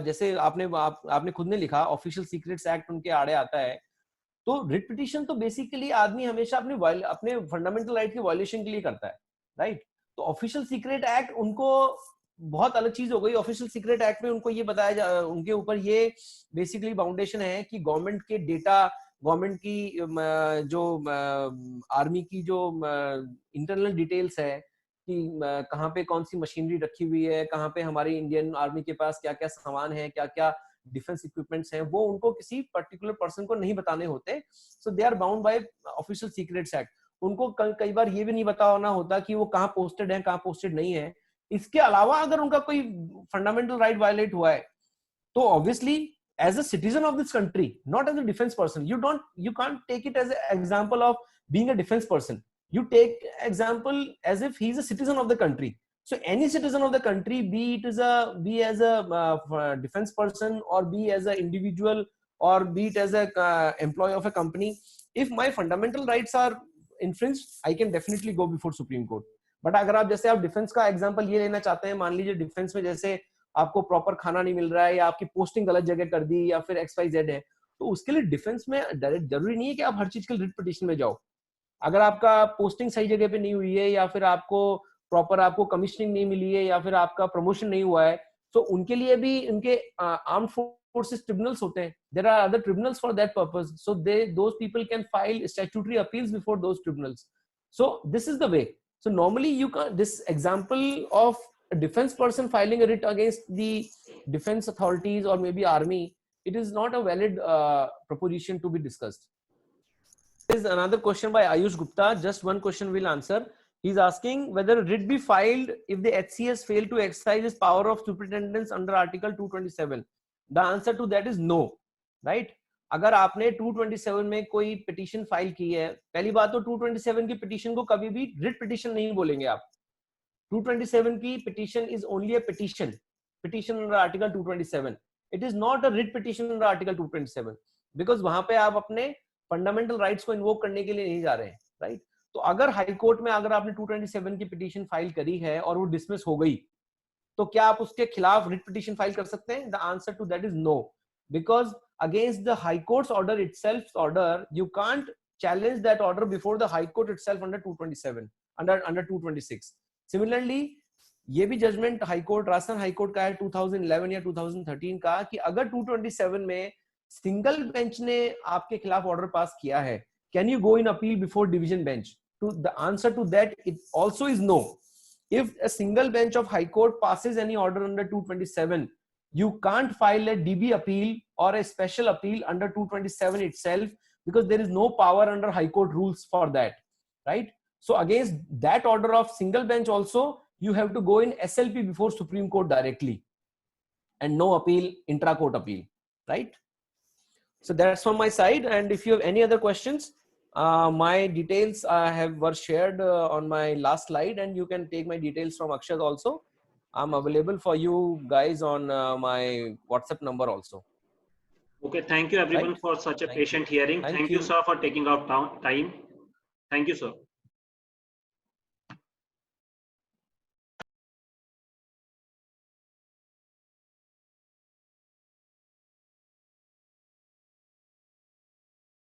जैसे आपने खुद ने लिखा ऑफिशियल सीक्रेट्स एक्ट उनके आड़े आता है, तो रिट पिटीशन तो बेसिकली आदमी हमेशा अपने फंडामेंटल राइट की वायलेशन के लिए करता है, राइट? तो ऑफिशियल सीक्रेट एक्ट उनको बहुत अलग चीज हो गई. ऑफिशियल सीक्रेट एक्ट में उनको ये उनके ऊपर ये बेसिकली बाउंडेशन है कि गवर्नमेंट के डेटा, गवर्नमेंट की जो आर्मी की जो इंटरनल डिटेल्स है कि कहाँ पे कौन सी मशीनरी रखी हुई है, कहाँ पे हमारी इंडियन आर्मी के पास क्या क्या सामान है, क्या क्या डिफेंस इक्विपमेंट्स हैं, वो उनको किसी पर्टिकुलर पर्सन को नहीं बताने होते. So they are bound by official secrets act. उनको कई बार ये भी नहीं बताना होता कि वो कहाँ पोस्टेड है, कहाँ पोस्टेड नहीं है. इसके अलावा अगर उनका कोई फंडामेंटल राइट वायलेट हुआ है, तो obviously as a citizen of this country, not as a defence person, you can't take it as an example of being a defense person. You take example as if he is a citizen of the country. So any citizen of the country, be as a defense person, or be as an individual, or be it as a employee of a company, if my fundamental rights are infringed, I can definitely go before Supreme Court. But अगर आप जैसे आप defence का example ये लेना चाहते हैं, मान लीजिए डिफेंस में जैसे आपको प्रॉपर खाना नहीं मिल रहा है, या आपकी पोस्टिंग गलत जगह कर दी, या फिर XYZ है, तो उसके लिए डिफेंस में डायरेक्ट जरूरी नहीं है कि आप हर चीज के लिए रिट पिटीशन में जाओ. अगर आपका पोस्टिंग सही जगह पे नहीं हुई है, या फिर आपको कमीशनिंग नहीं मिली है, या फिर आपका प्रमोशन नहीं हुआ है, तो उनके लिए भी उनके आर्म्ड फोर्सेस ट्रिब्यूनल्स होते हैं. There are other tribunals for that purpose. So those people can file statutory appeals before those tribunals. So this is the way. So normally you can, this example of a defense person filing a writ against the defense authorities or maybe army, it is not a valid proposition to be discussed. There is another question by Ayush Gupta. Just one question we'll answer. He's asking whether writ be filed if the HCS failed to exercise his power of superintendence under Article 227. The answer to that is no, right? अगर आपने 227 में कोई petition file की है, पहली बात तो 227 की पिटीशन को कभी भी रिट पिटीशन नहीं बोलेंगे आप. 227 की petition is only a petition under Article 227. It is not a writ petition under Article 227, because वहां पे आप अपने फंडामेंटल राइट्स को इन्वोक करने के लिए नहीं जा रहे हैं, राइट? तो अगर हाई कोर्ट में अगर आपने 227 की पिटीशन फाइल करी है और वो डिसमिस हो गई, तो क्या आप उसके खिलाफ रिट पिटीशन फाइल कर सकते हैं? The answer to that is no, because against the high court's order itself order, you can't challenge that order before the high court itself under 227, under 226. Similarly ये भी judgement high court, Rajasthan high court का है 2011 या 2013 का, कि अगर 227 में single bench ने आपके खिलाफ ऑर्डर पास किया है, can you go in appeal before division bench? To the answer to that it also is no. If a single bench of High Court passes any order under 227, you can't file a DB appeal or a special appeal under 227 itself, because there is no power under High Court rules for that, right? So against that order of single bench also, you have to go in SLP before Supreme Court directly, and no appeal, intra-court appeal, right? So that's from my side. And if you have any other questions, my details were shared on my last slide, and you can take my details from Akshat also. I'm available for you guys on my WhatsApp number also. Okay, thank you everyone for such a patient hearing. Thank you, sir, for taking out time. Thank you, sir.